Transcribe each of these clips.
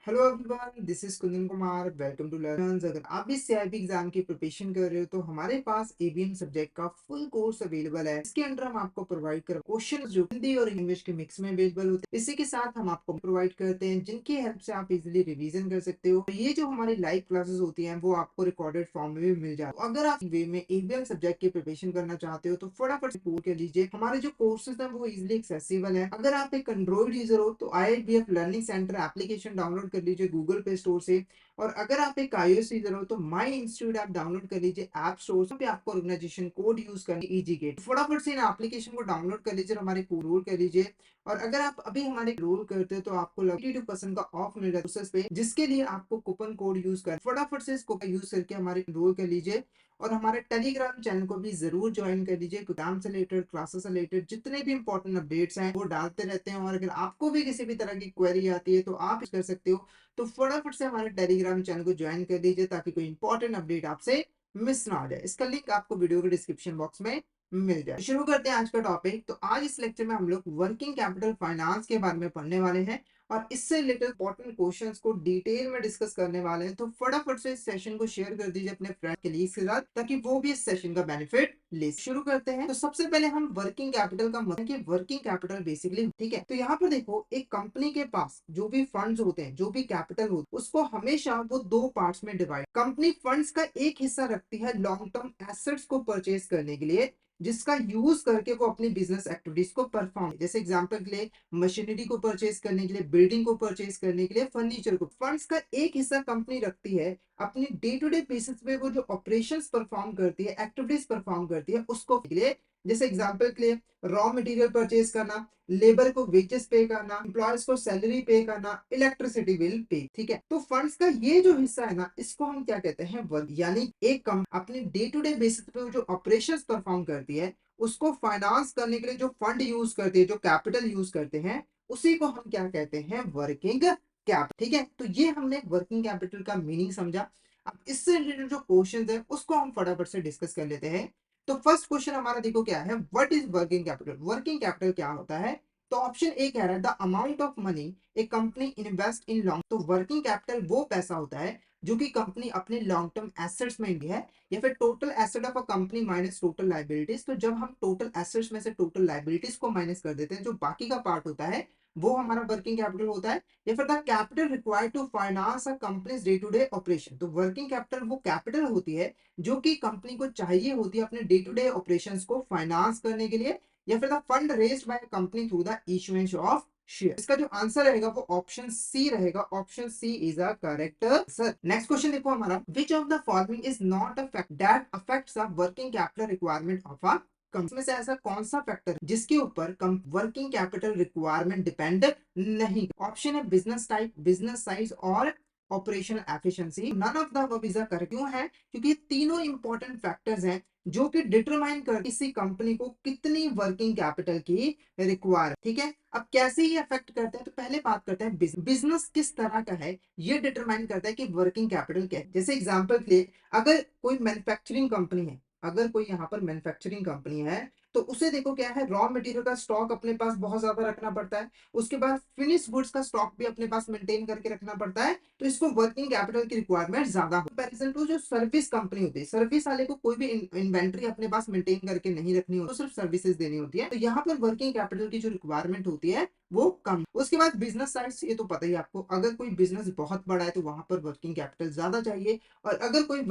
Hello everyone, this is Kundan Kumar. Welcome to learners. अगर आप भी सीआईबी एग्जाम की प्रिपरेशन कर रहे हो तो हमारे पास एबीएम सब्जेक्ट का फुल कोर्स अवेलेबल है। इसके अंदर हम आपको प्रोवाइड कर क्वेश्चन जो हिंदी और इंग्लिश के मिक्स में अवेलेबल होते हैं। इसी के साथ हम आपको प्रोवाइड करते हैं जिनकी हेल्प से आप इजिली रिवीजन कर सकते हो। ये जो हमारी लाइव क्लासेस होती हैं वो आपको रिकॉर्डेड फॉर्म में भी मिल जाए। तो अगर आप वे में एबीएम सब्जेक्ट की प्रिपरेशन करना चाहते हो तो फटाफट से पूर्ण कर लीजिए। हमारे जो कोर्सेज हैं वो इजिली एक्सेसिबल है। अगर आप एक एंड्रॉइड यूजर हो तो IIBF learning centre application download कर लीजिए गूगल प्ले स्टोर से। और अगर आप एक iOS यूजर हो तो माई इंस्टीट्यूट ऐप डाउनलोड कर लीजिए ऐप स्टोर पे। आपको ऑर्गेनाइजेशन कोड यूज करनी इजी गेट। फटाफट से इन एप्लीकेशन को डाउनलोड कर लीजिए और हमारे रोल कर लीजिए। और अगर आप अभी हमारे रोल करते हो तो आपको 82% का ऑफ मिल रहा है पे, जिसके लिए आपको कूपन कोड यूज कर फटाफट से इसको यूज करके हमारे रोल कर लीजिए। और हमारे टेलीग्राम चैनल को भी जरूर ज्वाइन कर लीजिए। एग्जाम से रिलेटेड, क्लासेस से रिलेटेड जितने भी इंपॉर्टेंट अपडेट्स हैं वो डालते रहते हैं। और अगर आपको भी किसी भी तरह की क्वेरी आती है तो आप कर सकते हो। तो फटाफट से हमारे टेलीग्राम चैनल को ज्वाइन कर दीजिए ताकि कोई इंपॉर्टेंट अपडेट आपसे मिस ना हो जाए। इसका लिंक आपको वीडियो के डिस्क्रिप्शन बॉक्स में मिल जाए। शुरू करते हैं आज का टॉपिक। तो आज इस लेक्चर में हम लोग वर्किंग कैपिटल फाइनेंस के बारे में पढ़ने वाले हैं और इससे रिलेटेड इंपॉर्टेंट क्वेश्चंस को डिटेल में डिस्कस करने वाले हैं। तो फटाफट से इस सेशन को शेयर कर दीजिए अपने फ्रेंड के लिए के साथ ताकि वो भी इस सेशन का बेनिफिट ले। शुरू करते हैं। तो सबसे पहले हम वर्किंग कैपिटल का मतलब कि वर्किंग कैपिटल बेसिकली ठीक है। तो यहाँ पर देखो, एक कंपनी के पास जो भी फंड्स होते हैं, जो भी कैपिटल होता है, उसको हमेशा वो दो पार्ट्स में डिवाइड। कंपनी फंड्स का एक हिस्सा रखती है लॉन्ग टर्म एसेट्स को परचेज करने के लिए, जिसका यूज करके वो अपनी बिजनेस एक्टिविटीज को परफॉर्म, जैसे एग्जांपल के लिए मशीनरी को परचेज करने के लिए, बिल्डिंग को परचेज करने के लिए, फर्नीचर को। फंड्स का एक हिस्सा कंपनी रखती है अपनी डे टू डे बेसिस पे, वो जो ऑपरेशंस परफॉर्म करती है, एक्टिविटीज परफॉर्म करती है उसको के लिए। जैसे एग्जांपल के लिए रॉ मटेरियल परचेज करना, लेबर को वेजेस पे करना, एम्प्लॉयज को सैलरी पे करना, इलेक्ट्रिसिटी बिल पे। ठीक है, तो फंड्स का ये जो हिस्सा है ना, इसको हम क्या कहते हैं, वर्क। यानी एक कम अपनी डे टू डे बेसिस पे जो ऑपरेशंस परफॉर्म करती है उसको फाइनेंस करने के लिए जो फंड यूज करते हैं, जो कैपिटल यूज करते हैं, उसी को हम क्या कहते हैं, वर्किंग कैपिटल। ठीक है, तो ये हमने वर्किंग कैपिटल का मीनिंग समझा। अब इससे रिलेटेड जो क्वेश्चन है उसको हम फटाफट से डिस्कस कर लेते हैं। तो फर्स्ट क्वेश्चन हमारा देखो क्या है, what is working capital. Working capital क्या होता है? तो ऑप्शन ए कह रहा है the amount of money A company invest in long. तो वर्किंग कैपिटल वो पैसा होता है जो कि कंपनी अपने लॉन्ग टर्म एसेट्स में है, या फिर total asset of a company minus total liabilities. तो जब हम टोटल एसेट्स में से टोटल लाइबिलिटीज को माइनस कर देते हैं, जो बाकी का पार्ट होता है वो हमारा वर्किंग कैपिटल होता है। या फिर the capital required to finance a company's day to day operation. तो वर्किंग कैपिटल वो कैपिटल होती है जो कि कंपनी को चाहिए होती है अपने डे टू डे ऑपरेशंस को फाइनेंस करने के लिए, या फिर the fund raised by company through the issuance of share. इसका जो आंसर रहेगा वो ऑप्शन सी रहेगा। Option C is a correct answer. Next question देखो हमारा, which of the following is not a fact that affects the working capital requirement of a company. इसमें से ऐसा कौन सा फैक्टर है जिसके ऊपर वर्किंग कैपिटल रिक्वायरमेंट डिपेंड नहीं? ऑप्शन है बिजनेस टाइप, बिजनेस साइज और operational efficiency. None of the above is correct. क्यों है? क्योंकि तीनों इंपॉर्टेंट फैक्टर्स हैं जो कि डिटरमाइन कर किसी कंपनी को कितनी वर्किंग कैपिटल की रिक्वायर। ठीक है, अब कैसे ही अफेक्ट करते हैं, तो पहले बात करते हैं बिजनेस किस तरह का है, ये डिटरमाइन करता है कि वर्किंग कैपिटल क्या है। जैसे एग्जांपल के लिए, अगर कोई मैन्युफैक्चरिंग कंपनी है, अगर कोई यहाँ पर मैन्युफैक्चरिंग कंपनी है, तो उसे देखो क्या है, रॉ मटेरियल का स्टॉक अपने पास बहुत ज्यादा रखना पड़ता है। उसके बाद फिनिश गुड्स का स्टॉक भी अपने पास मेंटेन करके रखना पड़ता है। तो इसको वर्किंग कैपिटल की रिक्वायरमेंट ज्यादा हो। कंपैरिजन टू जो सर्विस कंपनी होती है, सर्विस वाले को कोई भी इन्वेंट्री अपने पास मेंटेन करके नहीं रखनी होती, तो सिर्फ सर्विसेज देनी होती है। तो यहाँ पर वर्किंग कैपिटल की जो रिक्वायरमेंट होती है वो कम। उसके बाद बिजनेस साइड, ये तो पता ही आपको, अगर कोई बिजनेस बहुत बड़ा है तो वहां पर वर्किंग कैपिटल ज्यादा चाहिए, और अगर कोई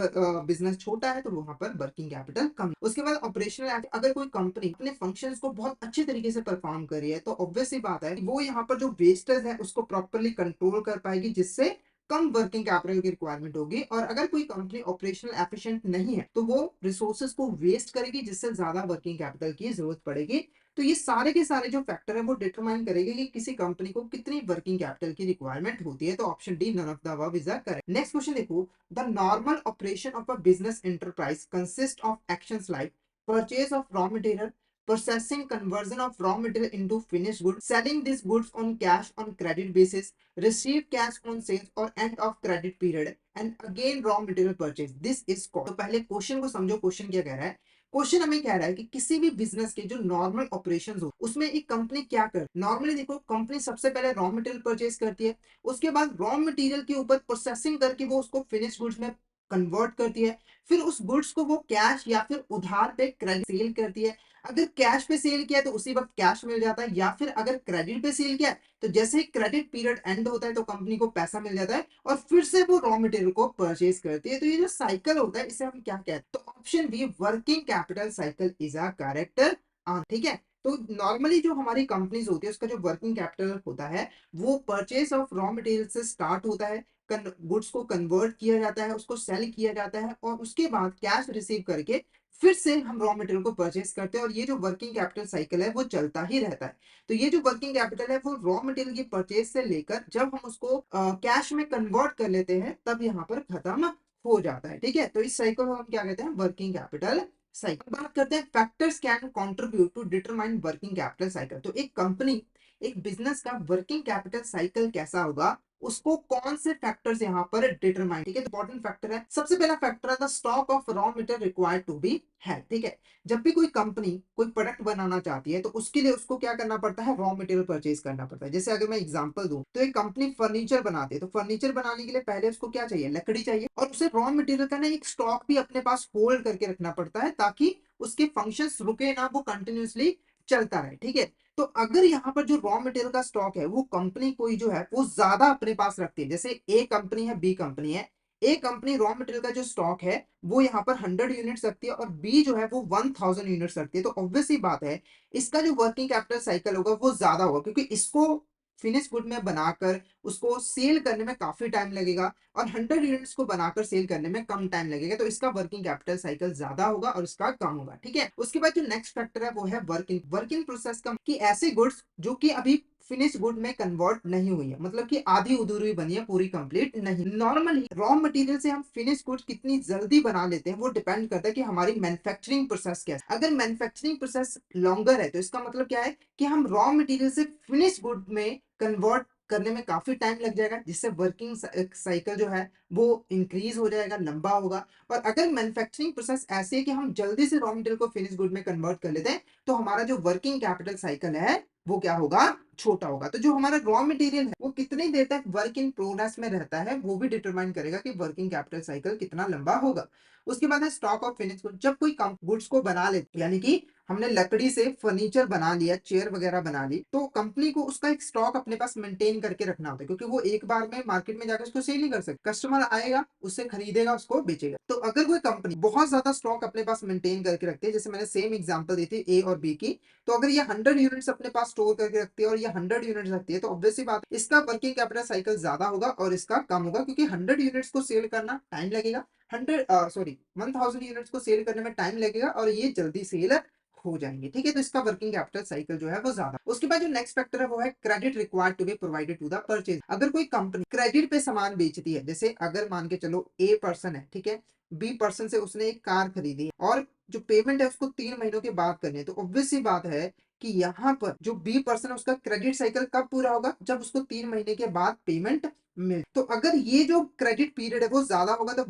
बिजनेस छोटा है तो वहां पर वर्किंग कैपिटल कम। उसके बाद ऑपरेशनल, अगर कोई कंपनी अपने फंक्शंस को बहुत अच्छे तरीके से परफॉर्म कर रही है तो ऑब्वियस सी बात है वो यहाँ पर जो वेस्टेज है उसको प्रॉपरली कंट्रोल कर पाएगी, जिससे कम वर्किंग कैपिटल की रिक्वायरमेंट होगी। और अगर कोई कंपनी ऑपरेशनल एफिशिएंट नहीं है तो वो रिसोर्सेज को वेस्ट करेगी, जिससे ज्यादा वर्किंग कैपिटल की जरूरत पड़ेगी। तो ये सारे के सारे जो फैक्टर है वो डिटरमाइन करेंगे कि किसी कंपनी को कितनी वर्किंग कैपिटल की रिक्वायरमेंट होती है। तो option D, none of the above is the correct. Next question देखो, the normal operation of a business enterprise consist of actions like purchase of raw material, processing conversion of raw material into finished goods, selling these goods on cash on credit basis, receive cash on sales or end of credit period, and again raw material purchase. This is called। तो पहले question को समझो, question क्या कह रहा है। Question हमें कह रहा है कि किसी भी बिजनेस के जो नॉर्मल ऑपरेशंस हो उसमें एक कंपनी क्या कर नॉर्मली देखो कंपनी सबसे पहले रॉ मटेरियल परचेज करती है, उसके बाद रॉ मटेरियल के ऊपर प्रोसेसिंग करके वो उसको फिनिश गुड्स में कन्वर्ट करती है, फिर उस गुड्स को वो कैश या फिर उधार पे क्रेडिट सेल करती है। अगर कैश पे सेल किया तो उसी वक्त कैश मिल जाता है, या फिर अगर क्रेडिट पे सेल किया तो जैसे ही क्रेडिट पीरियड एंड होता है तो कंपनी को पैसा मिल जाता है और फिर से वो रॉ मटेरियल को परचेज करती है। तो ये जो साइकिल होता है इसे हम क्या कहते हैं, तो option be working capital cycle is a correct answer. ठीक है, तो नॉर्मली जो हमारी कंपनीज होती है उसका जो वर्किंग कैपिटल होता है वो परचेज ऑफ रॉ मटेरियल से स्टार्ट होता है, गुड्स को कन्वर्ट किया जाता है, उसको सेल किया जाता है और उसके बाद कैश रिसीव करके फिर से हम रॉ मटेरियल को परचेज करते हैं और ये जो वर्किंग कैपिटल साइकिल है वो चलता ही रहता है। तो ये जो वर्किंग कैपिटल है वो रॉ मटेरियल की परचेज से लेकर जब हम उसको कैश में कन्वर्ट कर लेते हैं तब यहाँ पर खत्म हो जाता है। ठीक है, तो इस साइकिल को हम क्या कहते हैं, वर्किंग कैपिटल साइकिल। बात करते हैं factors can contribute to determine working capital cycle. तो एक कंपनी एक बिजनेस का वर्किंग कैपिटल साइकिल कैसा होगा उसको कौन से फैक्टर्स यहाँ पर डिटरमाइन, ठीक है, इंपॉर्टेंट फैक्टर है। सबसे पहला फैक्टर है the stock of raw material required to be है। ठीक है, जब भी कोई कंपनी कोई प्रोडक्ट बनाना चाहती है तो उसके लिए उसको क्या करना पड़ता है, रॉ मटेरियल परचेज करना पड़ता है। जैसे अगर मैं एग्जांपल दूं तो एक कंपनी फर्नीचर बनाती है तो फर्नीचर बनाने के लिए पहले उसको क्या चाहिए, लकड़ी चाहिए, और उसे रॉ मटेरियल का ना एक स्टॉक भी अपने पास होल्ड करके रखना पड़ता है ताकि उसके फंक्शंस रुके ना, वो कंटिन्यूअसली चलता रहे। ठीक है, तो अगर यहाँ पर जो रॉ मटेरियल का स्टॉक है वो कंपनी कोई जो है वो ज्यादा अपने पास रखती है, जैसे ए कंपनी है बी कंपनी है, ए कंपनी रॉ मटेरियल का जो स्टॉक है वो यहाँ पर 100 यूनिट्स रखती है और बी जो है वो 1000 यूनिट्स रखती है, तो ऑब्वियस ही बात है इसका जो वर्किंग कैपिटल साइकिल होगा वो ज्यादा होगा क्योंकि इसको फिनिश गुड में बनाकर उसको सेल करने में काफी टाइम लगेगा और 100 यूनिट्स को बनाकर सेल करने में कम टाइम लगेगा, तो इसका वर्किंग कैपिटल साइकिल ज्यादा होगा और इसका कम होगा। ठीक है, उसके बाद जो नेक्स्ट फैक्टर है वो है वर्किंग वर्किंग प्रोसेस का, कि ऐसे गुड्स जो कि अभी फिनिश गुड में कन्वर्ट नहीं हुई है, मतलब कि आधी अधूरी बनी है, पूरी कंप्लीट नहीं। नॉर्मली रॉ मटेरियल से हम फिनिश गुड कितनी जल्दी बना लेते हैं वो डिपेंड करता है कि हमारी मैन्युफैक्चरिंग प्रोसेस क्या है। अगर मैन्युफैक्चरिंग प्रोसेस लॉन्गर है तो इसका मतलब क्या है कि हम रॉ मटेरियल से फिनिश गुड में कन्वर्ट करने में काफी टाइम लग जाएगा, जिससे वर्किंग साइकिल जो है वो इंक्रीज हो जाएगा, लंबा होगा। और अगर मैन्युफैक्चरिंग प्रोसेस ऐसी है कि हम जल्दी से रॉ मटेरियल को फिनिश गुड में कन्वर्ट कर लेते हैं तो हमारा जो वर्किंग कैपिटल साइकिल है वो क्या होगा, छोटा होगा। तो जो हमारा रॉ मटेरियल है वो कितनी देर तक वर्क इन प्रोग्रेस में रहता है वो भी डिटरमाइन करेगा कि वर्किंग कैपिटल साइकिल कितना लंबा होगा। उसके बाद है स्टॉक ऑफ फिनिश गुड। जब कोई गुड्स को बना ले, यानी कि हमने लकड़ी से फर्नीचर बना लिया, चेयर वगैरह बना ली, तो कंपनी को उसका एक स्टॉक अपने पास मेंटेन करके रखना होता है क्योंकि वो एक बार में मार्केट में जाकर उसको सेल नहीं कर सकते, कस्टमर आएगा उससे खरीदेगा उसको बेचेगा। तो अगर कोई कंपनी बहुत ज्यादा स्टॉक अपने पास मेंटेन करके रखती है, जैसे मैंने सेम एग्जांपल दी थी ए और बी की, तो अगर ये 100 यूनिट्स अपने पास स्टोर करके रखती है और ये 100 यूनिट्स रखती है तो ऑब्वियसली बात है इसका वर्किंग कैपिटल साइकिल ज्यादा होगा और इसका कम होगा क्योंकि 100 यूनिट्स को सेल करना टाइम लगेगा, 1000 यूनिट्स को सेल करने में टाइम लगेगा और ये जल्दी सेल हो जाएंगे। ठीक है, तो इसका वर्किंग कैपिटल साइकिल जो है वो ज्यादा। उसके बाद जो नेक्स्ट फैक्टर है वो है credit required to be provided to the purchase. अगर कोई कंपनी क्रेडिट पे सामान बेचती है, जैसे अगर मान के चलो ए पर्सन है, ठीक है, बी पर्सन से उसने एक कार खरीदी है और जो पेमेंट है उसको 3 महीनों के बाद करनी है, तो ऑब्वियस सी बात है कि यहाँ पर जो बी पर्सन है उसका क्रेडिट साइकिल कब पूरा होगा, जब उसको 3 महीने के बाद पेमेंट मिल। तो अगर ये जो क्रेडिट पीरियड है वो ज्यादा होगा तो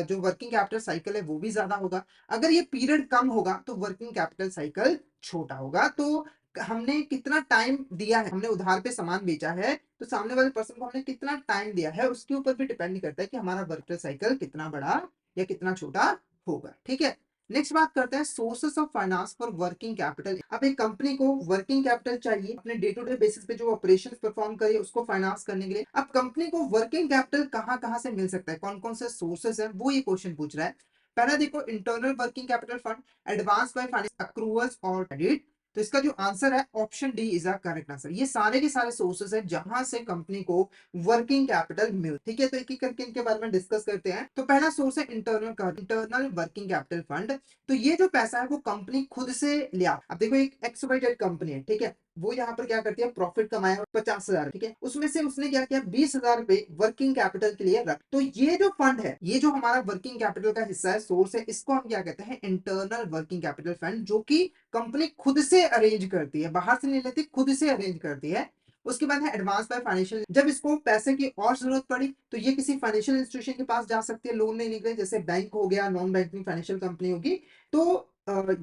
जो वर्किंग कैपिटल साइकिल है वो भी ज्यादा होगा। अगर ये पीरियड कम होगा तो वर्किंग कैपिटल साइकिल छोटा होगा। तो हमने कितना टाइम दिया है, हमने उधार पे सामान बेचा है तो सामने वाले पर्सन को हमने कितना टाइम दिया है उसके ऊपर भी डिपेंड करता है कि हमारा वर्किंग साइकिल कितना बड़ा या कितना छोटा होगा। ठीक है, नेक्स्ट बात करते हैं sources of finance for working capital. अब एक कंपनी को वर्किंग कैपिटल चाहिए अपने डे टू डे बेसिस पे जो ऑपरेशंस परफॉर्म करे उसको फाइनेंस करने के लिए। अब कंपनी को वर्किंग कैपिटल कहाँ कहाँ से मिल सकता है, कौन कौन से सोर्सेस है, वो ये क्वेश्चन पूछ रहा है। पहला देखो internal working capital fund, advance by finance accruals और क्रेडिट। तो इसका जो आंसर है option D is a correct answer. ये सारे के सारे सोर्सेस है जहां से कंपनी को वर्किंग कैपिटल मिल। ठीक है, तो एक एक करके इनके बारे में डिस्कस करते हैं। तो पहला सोर्स है इंटरनल वर्किंग कैपिटल फंड। तो ये जो पैसा है वो कंपनी खुद से लिया। अब देखो एक XYZ कंपनी है, ठीक है, वो यहाँ पर क्या करती है, प्रॉफिट कमाया 50,000, ठीक है, उसमें से उसने क्या किया 20,000 रुपए वर्किंग कैपिटल के लिए रख। तो ये जो फंड है, ये जो हमारा वर्किंग कैपिटल का हिस्सा है, सोर्स है, इसको हम क्या कहते हैं, इंटरनल वर्किंग कैपिटल फंड, जो कि कंपनी खुद से अरेंज करती है, बाहर से नहीं लेती, खुद से अरेंज करती है। उसके बाद है एडवांस बाय फाइनेंशियल, जब इसको पैसे की और जरूरत पड़ी तो ये किसी फाइनेंशियल इंस्टीट्यूशन के पास जा सकती है लोन लेने के लिए, जैसे बैंक हो गया, नॉन बैंकिंग फाइनेंशियल कंपनी होगी। तो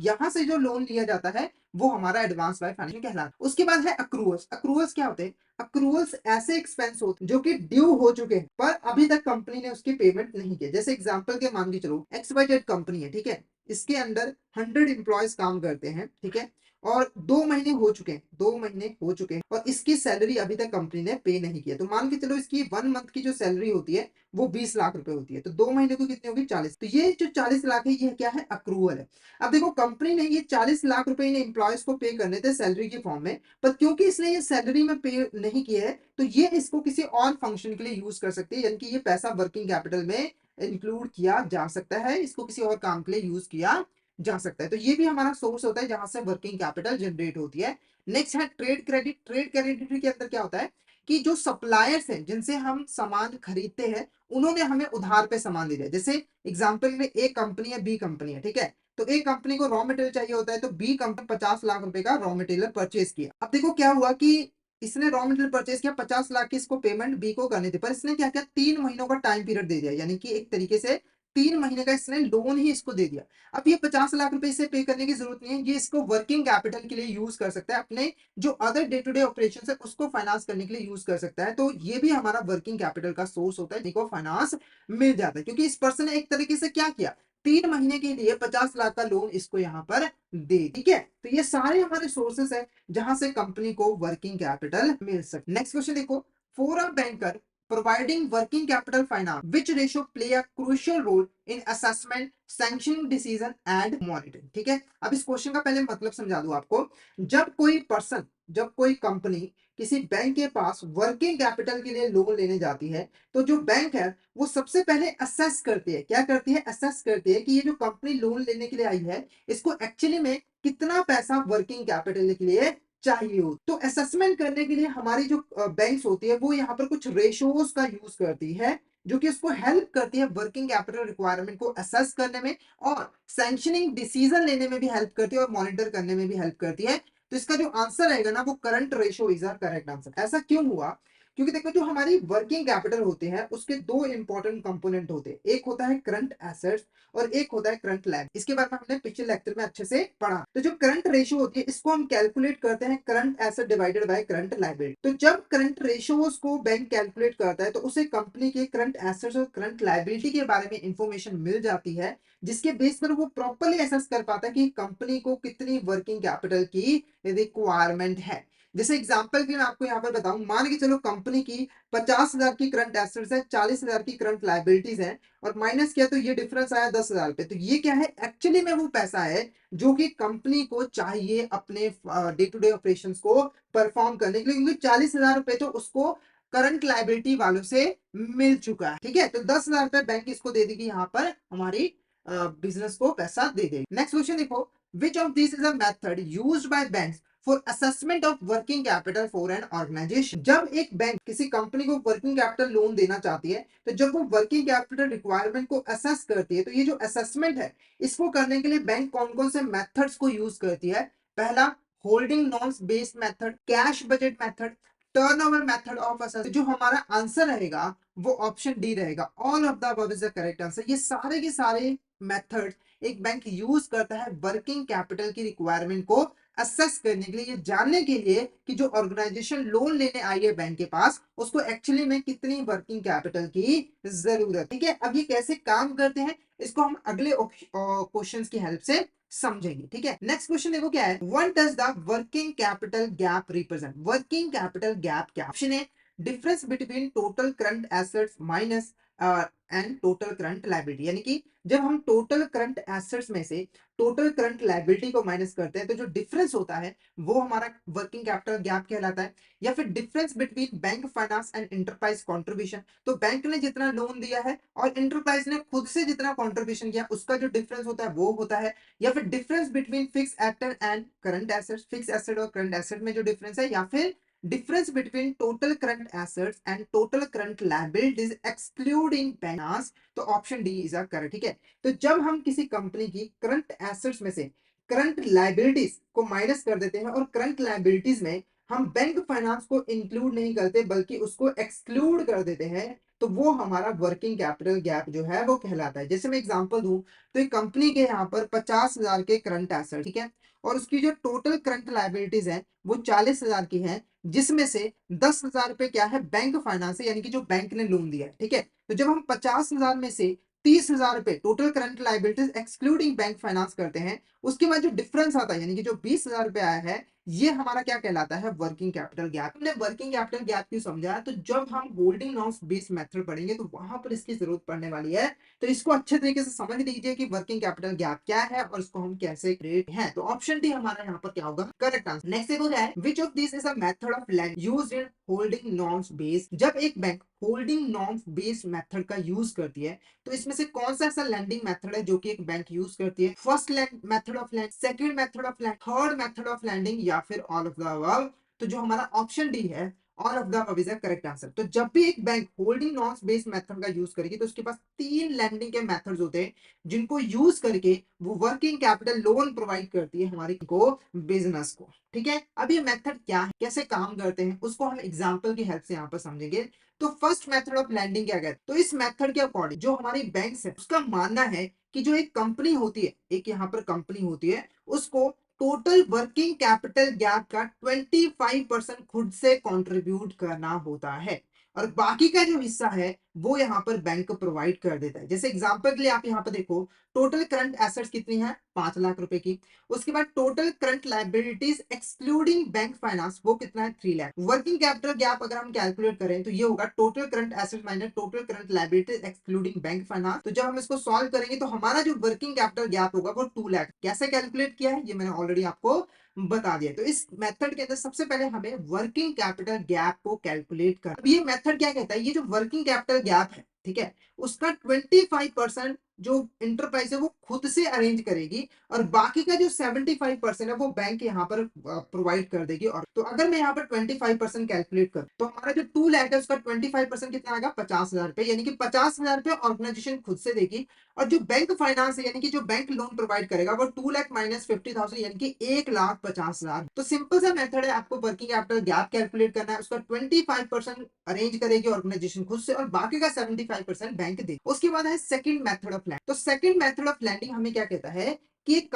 यहाँ से जो लोन लिया जाता है वो हमारा एडवांस बाय फाइनेंशियल कहलाता है। उसके बाद है अक्रूवल्स। अक्रूवल्स क्या होते हैं? अक्रूवल्स ऐसे एक्सपेंस होते हैं जो कि ड्यू हो चुके हैं पर अभी तक कंपनी ने उसकी पेमेंट नहीं की। जैसे एग्जांपल के मान के चलो, XYZ कंपनी है, ठीक है, इसके अंडर 100 एम्प्लॉयज काम करते हैं, ठीक है, और 2 महीने हो चुके हैं, 2 महीने हो चुके हैं और इसकी सैलरी अभी तक कंपनी ने पे नहीं किया। तो मान के चलो इसकी 1 मंथ की जो सैलरी होती है वो 20 लाख रुपए होती है, तो 2 महीने को कितनी होगी? 40। तो ये जो 40 लाख है ये क्या है? अक्रूवल है। अब देखो कंपनी ने ये 40 लाख रुपए इन एम्प्लॉयज को पे करने थे सैलरी के फॉर्म में, पर क्योंकि इसने ये सैलरी में पे नहीं किया है तो ये इसको किसी और फंक्शन के लिए यूज कर सकती है, यानी कि ये पैसा वर्किंग कैपिटल में इंक्लूड किया जा सकता है, इसको किसी और काम के लिए यूज किया जा सकता है। तो ये भी हमारा सोर्स होता है जहां से वर्किंग कैपिटल जनरेट होती है। नेक्स्ट है ट्रेड क्रेडिट। ट्रेड क्रेडिट के अंदर क्या होता है कि जो सप्लायर्स हैं जिनसे हम सामान खरीदते हैं उन्होंने हमें उधार पे सामान दे दिया। जैसे एग्जांपल में ए कंपनी है, बी कंपनी है, ठीक है, तो ए कंपनी को रॉ मटेरियल चाहिए होता है तो बी कंपनी 50 लाख रुपए का रॉ मटेरियल परचेज किया। अब देखो क्या हुआ कि इसने रॉ मटेरियल परचेज किया, 50 लाख की इसको पेमेंट बी को करनी थी, पर इसने क्या किया, 3 महीनों का टाइम पीरियड दे दिया, यानी कि एक तरीके से 3 महीने का इसने लोन ही इसको दे दिया। अब ये 50 लाख रुपए इसे पे करने की जरूरत नहीं है, ये इसको वर्किंग कैपिटल के लिए यूज कर सकता है, अपने जो other day to day operation है उसको फाइनेंस करने के लिए यूज कर सकता है। तो ये भी हमारा वर्किंग कैपिटल का सोर्स होता है जिसको फाइनेंस मिल जाता है, क्योंकि इस पर्सन ने एक तरीके से क्या किया, 3 महीने के लिए 50 लाख का लोन इसको यहाँ पर दे, ठीक है। तो ये सारे हमारे सोर्सेस है जहां से कंपनी को वर्किंग कैपिटल मिल सकती है। नेक्स्ट क्वेश्चन देखो, for a banker providing working capital finance, which ratio play a crucial role in assessment, sanctioning decision and monitoring। ठीक है, अब इस क्वेश्चन का पहले मतलब समझा दूं आपको। जब कोई पर्सन, जब कोई कंपनी किसी बैंक के पास वर्किंग कैपिटल के लिए लोन लेने जाती है तो जो बैंक है वो सबसे पहले असेस करती है। क्या करती है? असेस करती है कि ये जो कंपनी लोन लेने के लिए आई है इसको एक्चुअली में कितना पैसा वर्किंग कैपिटल के लिए चाहिए हो। तो असेसमेंट करने के लिए हमारी जो बैंक्स होती है वो यहाँ पर कुछ रेशोज का यूज करती है जो कि उसको हेल्प करती है वर्किंग कैपिटल रिक्वायरमेंट को असेस करने में और सैंक्शनिंग डिसीजन लेने में भी हेल्प करती है और मॉनिटर करने में भी हेल्प करती है। तो इसका जो आंसर रहेगा ना वो current ratio is a correct answer. ऐसा क्यों हुआ? क्योंकि देखो जो हमारी वर्किंग कैपिटल होते हैं उसके दो इंपॉर्टेंट कंपोनेंट होते हैं, एक होता है करंट एसेट्स और एक होता है करंट लायबिलिटी। इसके बारे में हमने पिछले लेक्चर में अच्छे से पढ़ा। तो जो करंट रेशियो होती है इसको हम कैलकुलेट करते हैं current asset divided by current liability. तो जब करंट रेशियोज को बैंक कैलकुलेट करता है तो उसे कंपनी के करंट एसेट्स और करंट लायबिलिटी के बारे में इंफॉर्मेशन मिल जाती है, जिसके बेस पर वो प्रॉपर्ली एसेस कर पाता है कि कंपनी को कितनी वर्किंग कैपिटल की रिक्वायरमेंट है। जैसे एग्जांपल के लिए मैं आपको यहाँ पर बताऊं, मान के चलो कंपनी की 50,000 की करंट एसेट्स है, 40,000 की करंट लायबिलिटीज है और माइनस किया तो ये डिफरेंस आया 10,000 रुपए। तो ये क्या है? एक्चुअली में वो पैसा है जो कि कंपनी को चाहिए अपने डे टू डे ऑपरेशन को परफॉर्म करने के लिए, क्योंकि 40,000 रुपए तो उसको करंट लायबिलिटी वालों से मिल चुका है, ठीक है। तो 10,000 रुपए बैंक इसको दे देगी, यहाँ पर हमारी बिजनेस को पैसा दे देगी। नेक्स्ट क्वेश्चन देखो, which of this is a method used by banks for assessment of working capital for an organisation. जब एक बैंक किसी कंपनी को वर्किंग कैपिटल लोन देना चाहती है तो जब वो वर्किंग कैपिटल रिक्वायरमेंट को असेस करती है तो ये जो असेसमेंट है इसको करने के लिए बैंक कौन कौन से मेथड्स को यूज करती है? पहला, holding norms based method, cash budget method, turnover method of assessment. जो हमारा आंसर रहेगा वो ऑप्शन डी रहेगा, all of the above is the correct answer. ये सारे के सारे मेथड एक बैंक यूज करता है वर्किंग कैपिटल की रिक्वायरमेंट को असेस करने के लिए, ये जानने के लिए कि जो ऑर्गेनाइजेशन लोन लेने आई है बैंक के पास उसको एक्चुअली में कितनी वर्किंग कैपिटल की जरूरत, ठीक है। अब ये कैसे काम करते हैं इसको हम अगले क्वेश्चंस की हेल्प से समझेंगे, ठीक है। नेक्स्ट क्वेश्चन देखो क्या है, what does the working capital gap represent. Working capital gap क्या? ऑप्शन है difference between total current assets minus and total current liability, यानी कि जब हम टोटल करंट एसेट्स में से टोटल करंट लायबिलिटी को माइनस करते हैं तो जो डिफरेंस होता है वो हमारा वर्किंग कैपिटल गैप कहलाता है। या फिर difference between bank finance and enterprise contribution, तो बैंक ने जितना लोन दिया है और एंटरप्राइज ने खुद से जितना कंट्रीब्यूशन किया उसका जो डिफरेंस होता है वो होता है। या फिर difference between fix asset and current assets, fix asset और करंट एसेट में जो डिफरेंस है, या फिर difference between total current assets and total current liabilities excluding finance. तो ऑप्शन डी इज करेक्ट, ठीक है। तो जब हम किसी कंपनी की करंट एसेट्स में से करंट लायबिलिटीज को माइनस कर देते हैं और करंट लायबिलिटीज में हम बैंक फाइनेंस को इंक्लूड नहीं करते बल्कि उसको एक्सक्लूड कर देते हैं, तो वो हमारा वर्किंग कैपिटल गैप जो है वो कहलाता है। जैसे मैं एग्जांपल दूं, तो एक कंपनी के यहाँ पर 50,000 के करंट एसेट, ठीक है, और उसकी जो टोटल करंट लायबिलिटीज है वो 40,000 की है, जिसमें से 10,000 रुपए क्या है, बैंक फाइनेंस है, यानी कि जो बैंक ने लोन दिया है, ठीक है। तो जब हम 50,000 में से 30,000 रुपए total current liabilities excluding bank finance करते हैं, उसके बाद जो डिफरेंस आता है यानी कि जो 20,000 रुपए आया है, ये हमारा क्या कहलाता है, वर्किंग कैपिटल गैप। हमने वर्किंग कैपिटल गैप क्यों समझा, तो जब हम होल्डिंग नॉर्म्स बेस्ड मेथड पढ़ेंगे तो वहां पर इसकी जरूरत पड़ने वाली है। तो इसको अच्छे तरीके से समझ लीजिए कि वर्किंग कैपिटल गैप क्या है और इसको हम कैसे क्रिएट है। तो ऑप्शन डी हमारा यहाँ पर क्या होगा, करेक्ट आंसर। नेक्स्ट देखो क्या है, विच of this is a method of land used in holding norms based. जब एक bank holding norms based method का यूज करती है, तो इसमें से कौन सा ऐसा लैंडिंग मेथड है जो कि एक बैंक यूज करती है, first method of land, second method of land, third method of landing, या फिर ऑल ऑफ द अबव। तो जो हमारा ऑप्शन डी है, all of the above is the correct answer. तो जब भी एक bank holding norms based method का यूज करेगी, तो उसके पास तीन लैंडिंग के मेथड्स होते हैं जिनको यूज करके वो वर्किंग कैपिटल लोन प्रोवाइड करती है हमारी को बिजनेस को, ठीक है। अब ये मेथड क्या है, कैसे काम करते हैं, उसको हम एग्जांपल की हेल्प से यहाँ पर समझेंगे। तो फर्स्ट मेथड ऑफ लैंडिंग क्या कहते हैं, तो इस मेथड के अकॉर्डिंग जो हमारी बैंक्स है उसका मानना है कि जो एक कंपनी होती है, एक यहाँ पर कंपनी होती है, उसको टोटल वर्किंग कैपिटल गैप का 25% खुद से कंट्रीब्यूट करना होता है, और बाकी का जो हिस्सा है वो यहाँ पर बैंक प्रोवाइड कर देता है। जैसे एग्जांपल के लिए आप यहाँ पर देखो, टोटल करंट एसेट्स कितनी है, 5 लाख रुपए की। उसके बाद total current liabilities excluding bank finance वो कितना है, 3 लाख। वर्किंग कैपिटल गैप अगर हम कैलकुलेट करें तो ये होगा total current asset minus total current liabilities excluding bank finance. तो जब हम इसको सॉल्व करेंगे तो हमारा जो वर्किंग कैपिटल गैप होगा वो 2 लाख। कैसे कैलकुलेट किया है ये मैंने ऑलरेडी आपको बता दिया। तो इस मेथड के अंदर सबसे पहले हमें वर्किंग कैपिटल गैप को कैलकुलेट करना। अब ये मेथड क्या कहता है, ये जो वर्किंग कैपिटल गैप है, ठीक है, उसका 25% जो इंटरप्राइज है वो खुद से अरेंज करेगी, और बाकी का जो 75% है वो बैंक यहाँ पर प्रोवाइड कर देगी। और तो अगर मैं यहाँ पर 25% कैलकुलेट करूँ तो हमारा जो 2 लाख है उसका 25% कितना आएगा, 50,000 रुपए, यानी कि 50,000 रुपए ऑर्गेनाइजेशन खुद से देगी। और जो बैंक फाइनेंस है यानी कि जो बैंक लोन प्रोवाइड करेगा वो 2 लाख माइनस 50,000 यानी कि 1,50,000। तो सिंपल सा मेथड है, आपको वर्किंग कैपिटल गैप कैलकुलेट करना है, उसका 25% अरेंज करेगी ऑर्गेनाइजेशन खुद से और बाकी का 75% बैंक दे। उसके बाद है सेकंड मेथड ऑफ लैंड। तो सेकंड मेथड ऑफ लैंडिंग हमें क्या कहता है कि एक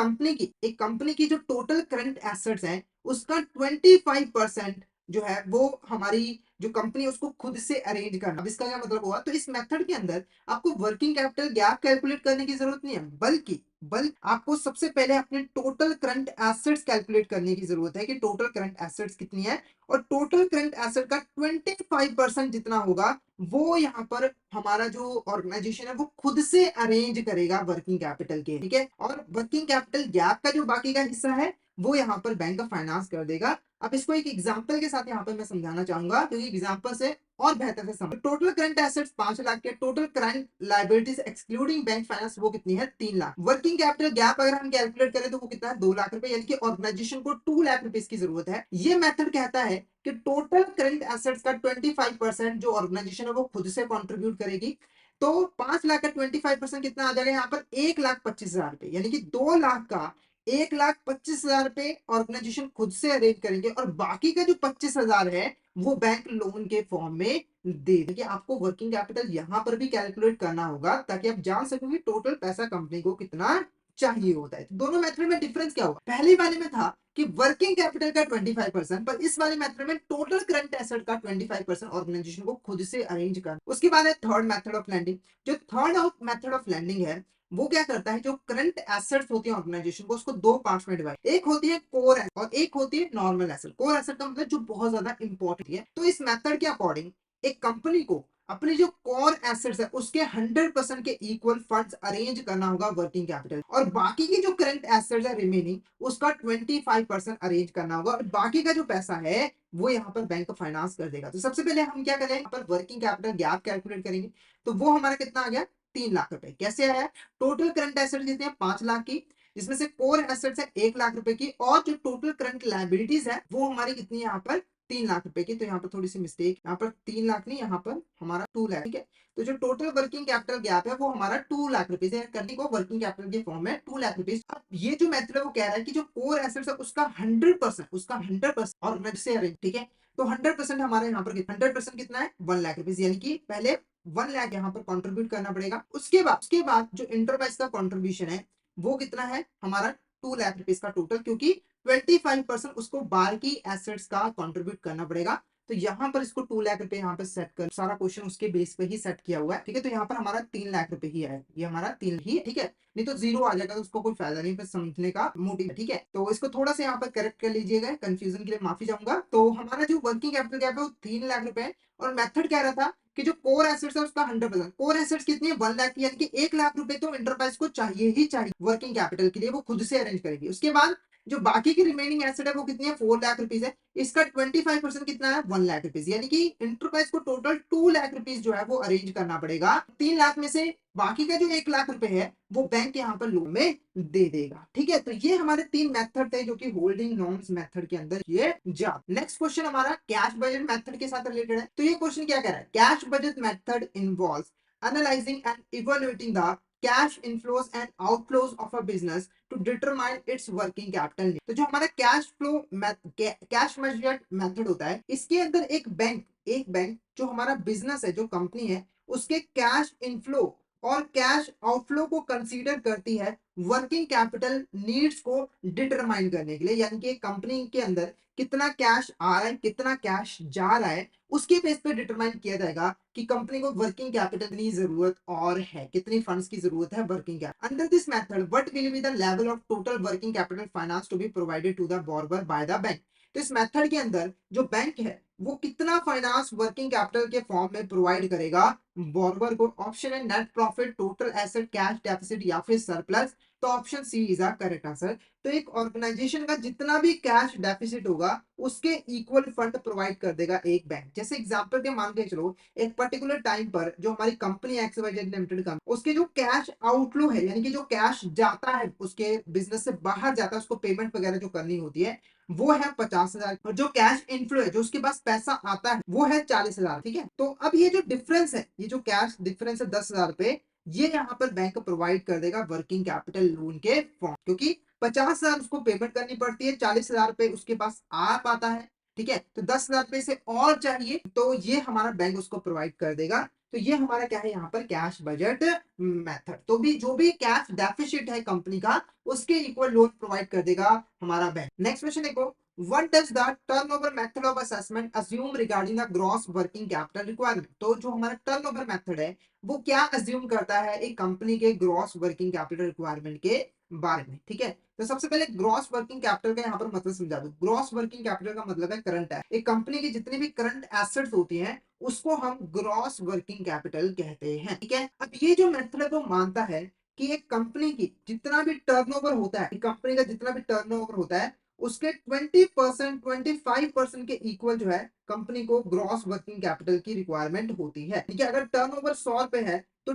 कंपनी की जो टोटल करंट एसेट्स हैं उसका 25% जो है वो हमारी जो कंपनी है उसको खुद से अरेंज करना। अब इसका क्या मतलब हुआ, तो इस मेथड के अंदर आपको वर्किंग कैपिटल गैप कैलकुलेट करने की जरूरत नहीं है, बल्कि आपको सबसे पहले अपने टोटल करंट एसेट्स कैलकुलेट करने की जरूरत है कि टोटल करंट एसेट्स कितनी है, और टोटल करंट एसेट का 25% जितना होगा वो यहाँ पर हमारा जो ऑर्गेनाइजेशन है वो खुद से अरेंज करेगा वर्किंग कैपिटल के, ठीक है। और वर्किंग कैपिटल गैप का जो बाकी का हिस्सा है वो यहाँ पर बैंक ऑफ फाइनेंस कर देगा। अब इसको एक एग्जांपल के साथ यहाँ पर मैं समझाना चाहूंगा, क्योंकि एग्जांपल से और बेहतर से समझ। टोटल करंट एसेट्स 5 लाख के, total current liabilities excluding bank finance वो कितनी है, 3 लाख। वर्किंग कैपिटल गैप अगर हम कैलकुलेट करें तो वो कितना है, 2 लाख रुपए, यानी कि ऑर्गेनाइजेशन को 2 लाख रुपए की जरूरत है। ये मेथड कहता है कि टोटल करंट एसेट्स का 25% जो ऑर्गेनाइजेशन है वो खुद से कॉन्ट्रीब्यूट करेगी। तो 5 लाख का 25% कितना आ जाएगा यहाँ पर, 1,25,000 रुपए, यानी कि 2 लाख का 1,25,000 रुपए ऑर्गेनाइजेशन खुद से अरेंज करेंगे, और बाकी का जो 25,000 है वो बैंक लोन के फॉर्म में दे देंगे। आपको वर्किंग कैपिटल यहां पर भी कैलकुलेट करना होगा ताकि आप जान सको कि टोटल पैसा कंपनी को कितना चाहिए होता है। तो दोनों मेथड में डिफरेंस क्या होगा, पहले वाले में था कि वर्किंग कैपिटल का 25%, पर इस वाले मेथड में टोटल करंट एसेट का 25% ऑर्गेनाइजेशन को खुद से अरेंज करना। उसके बाद है थर्ड मेथड ऑफ लैंडिंग। जो थर्ड मेथड ऑफ लैंडिंग है वो क्या करता है, जो करंट एसेट्स होती है ऑर्गेनाइजेशन को उसको दो पार्ट्स में डिवाइड, एक होती है कोर और एक होती है नॉर्मल एसेट। कोर एसेट का मतलब जो बहुत ज्यादा इंपॉर्टेंट है। तो इस मेथड के अकॉर्डिंग एक कंपनी को अपनी जो कोर एसेट्स है उसके 100% के इक्वल फंड्स अरेंज करना होगा वर्किंग कैपिटल, और बाकी की जो करंट एसेट्स है रिमेनिंग उसका 25% अरेंज करना होगा, और बाकी का जो पैसा है वो यहाँ पर बैंक फाइनेंस कर देगा। तो सबसे पहले हम क्या करें, यहाँ पर वर्किंग कैपिटल गैप कैलकुलेट करेंगे। तो वो हमारा कितना आ गया, 3 लाख रुपए। कैसे आया, टोटल करंट एसेट कितने हैं, 5 लाख की, जिसमें से कोर एसेट्स है 1 लाख रुपए की, और जो टोटल करंट लायबिलिटीज है वो हमारी कितनी है यहाँ पर 3 लाख रुपए की, तो यहाँ पर थोड़ी सी मिस्टेक, यहाँ पर 3 लाख नहीं, यहाँ पर हमारा 2 लाख, ठीक है। तो जो टोटल वर्किंग कैपिटल गैप है वो हमारा 2 लाख रुपीज है, करने को वर्किंग कैपिटल के फॉर्म में 2 लाख रुपीज। अब ये जो मेथड है वो कह रहा है कि जो कोर एसेट्स है उसका 100% और से अरेंज, ठीक है। तो 100% हमारे यहाँ पर 100% कितना है, 1 लाख रुपीज, यानी कि पहले 1 लाख यहाँ पर कॉन्ट्रीब्यूट करना पड़ेगा। उसके बाद जो इंटरप्राइज का कॉन्ट्रीब्यूशन है वो कितना है हमारा, 2 लाख रुपीज का टोटल, क्योंकि 25% उसको बाकी एसेट्स का कंट्रीब्यूट करना पड़ेगा। तो यहाँ पर इसको 2 लाख रुपए यहाँ पर सेट कर, सारा क्वेश्चन उसके बेस पे ही सेट किया हुआ है, ठीक है। तो यहाँ पर हमारा 3 लाख रुपए ही है, ये हमारा 3 ही है, ठीक है। नहीं तो जीरो आ जाएगा, तो उसको कोई फायदा नहीं, पर समझने का मोटिव, ठीक है। तो इसको थोड़ा सा यहाँ पर करेक्ट कर लीजिएगा, कंफ्यूजन के लिए माफी चाहूंगा। तो हमारा जो वर्किंग कैपिटल गैप है वो 3 लाख रुपए है, और मेथड कह रहा था कि जो कोर एसेट्स है उसका 100%, कोर एसेट्स कितनी है, 1 लाख की, यानी कि 1 लाख रुपए तो इंटरप्राइज को चाहिए ही चाहिए वर्किंग कैपिटल के लिए, वो खुद से अरेंज करेगी। उसके बाद जो बाकी की रिमेनिंग एसेट है वो कितनी है, 4 लाख रुपीज है। इसका 25% कितना है, 1 लाख रुपीज, यानी कि इंटरप्राइज को टोटल 2 लाख रुपीज जो है वो अरेंज करना पड़ेगा। 3 लाख में से बाकी का जो 1 लाख रुपए है वो बैंक यहाँ पर लोन में दे देगा, ठीक है। तो ये हमारे 3 मेथड थे जो कि होल्डिंग नॉर्म्स मेथड के अंदर ये जा। नेक्स्ट क्वेश्चन हमारा कैश बजट मेथड के साथ रिलेटेड है। तो ये क्वेश्चन क्या कह रहा है, cash budget method involves analysing and evaluating the cash inflows and outflows of a business to determine its working capital. तो जो हमारा कैश बजट मेथड होता है, इसके अंदर एक बैंक जो हमारा बिजनेस है, जो कंपनी है, उसके कैश इनफ्लो और कैश आउटफ्लो को कंसीडर करती है वर्किंग कैपिटल नीड्स को डिटरमाइन करने के लिए, यानी कि कंपनी के अंदर कितना कैश आ रहा है, कितना कैश जा रहा है, उसके बेस पे डिटरमाइन किया जाएगा कि कंपनी को वर्किंग कैपिटल की जरूरत और है, कितनी फंड्स की जरूरत है working capital. Under this method what will be the level of total working capital finance to be provided to the borrower by the bank. तो इस मेथड के अंदर जो बैंक है वो कितना फाइनेंस वर्किंग कैपिटल के फॉर्म में प्रोवाइड करेगा बोरोवर को। ऑप्शन है net profit, total asset, cash deficit या फिर सरप्लस। तो option C is a correct answer. तो एक ऑर्गेनाइजेशन का जितना भी कैश डेफिसिट होगा उसके इक्वल फंड प्रोवाइड कर देगा एक बैंक। जैसे एग्जांपल के मान के चलो, एक पर्टिकुलर टाइम पर जो हमारी कंपनी XYZ लिमिटेड का उसके जो कैश आउटफ्लो है, यानी कि जो कैश जाता है उसके बिजनेस से बाहर जाता है, उसको पेमेंट वगैरह जो करनी होती है, वो है 50,000, और जो कैश इनफ्लो है, जो उसके पास पैसा आता है, वो है 40,000, ठीक है। तो अब ये जो डिफरेंस है, ये जो कैश डिफरेंस है 10,000 रुपए, ये यहाँ पर बैंक प्रोवाइड कर देगा वर्किंग कैपिटल लोन के फॉर्म, क्योंकि 50,000 उसको पेमेंट करनी पड़ती है, 40,000 रुपए उसके पास आ पाता है, ठीक है। तो 10,000 रुपए से और चाहिए, तो ये हमारा बैंक उसको प्रोवाइड कर देगा। तो ये हमारा क्या है यहाँ पर, कैश बजट मेथड। तो भी जो भी कैश डेफिसिट है कंपनी का, उसके इक्वल लोन प्रोवाइड कर देगा हमारा बैंक। नेक्स्ट क्वेश्चन देखो, what does the turnover method of assessment assume regarding the gross working capital requirement। तो जो हमारा टर्नओवर मेथड है वो क्या अज्यूम करता है एक कंपनी के ग्रॉस वर्किंग कैपिटल रिक्वायरमेंट के बारे में, ठीक है। तो सबसे पहले ग्रॉस वर्किंग कैपिटल का यहाँ पर मतलब समझा दो। ग्रॉस वर्किंग कैपिटल का मतलब है करंट है, एक कंपनी की जितनी भी करंट एसेट्स होती हैं उसको हम ग्रॉस वर्किंग कैपिटल कहते हैं, ठीक है। अब ये जो मेथड है वो मानता है कि एक कंपनी की जितना भी टर्नओवर होता है, कंपनी का जितना भी टर्नओवर होता है, उसके 20%, 25% के इक्वल जो है कंपनी को ग्रॉस वर्किंग कैपिटल की रिक्वायरमेंट होती है, ठीक है। अगर टर्नओवर 100 रुपए है तो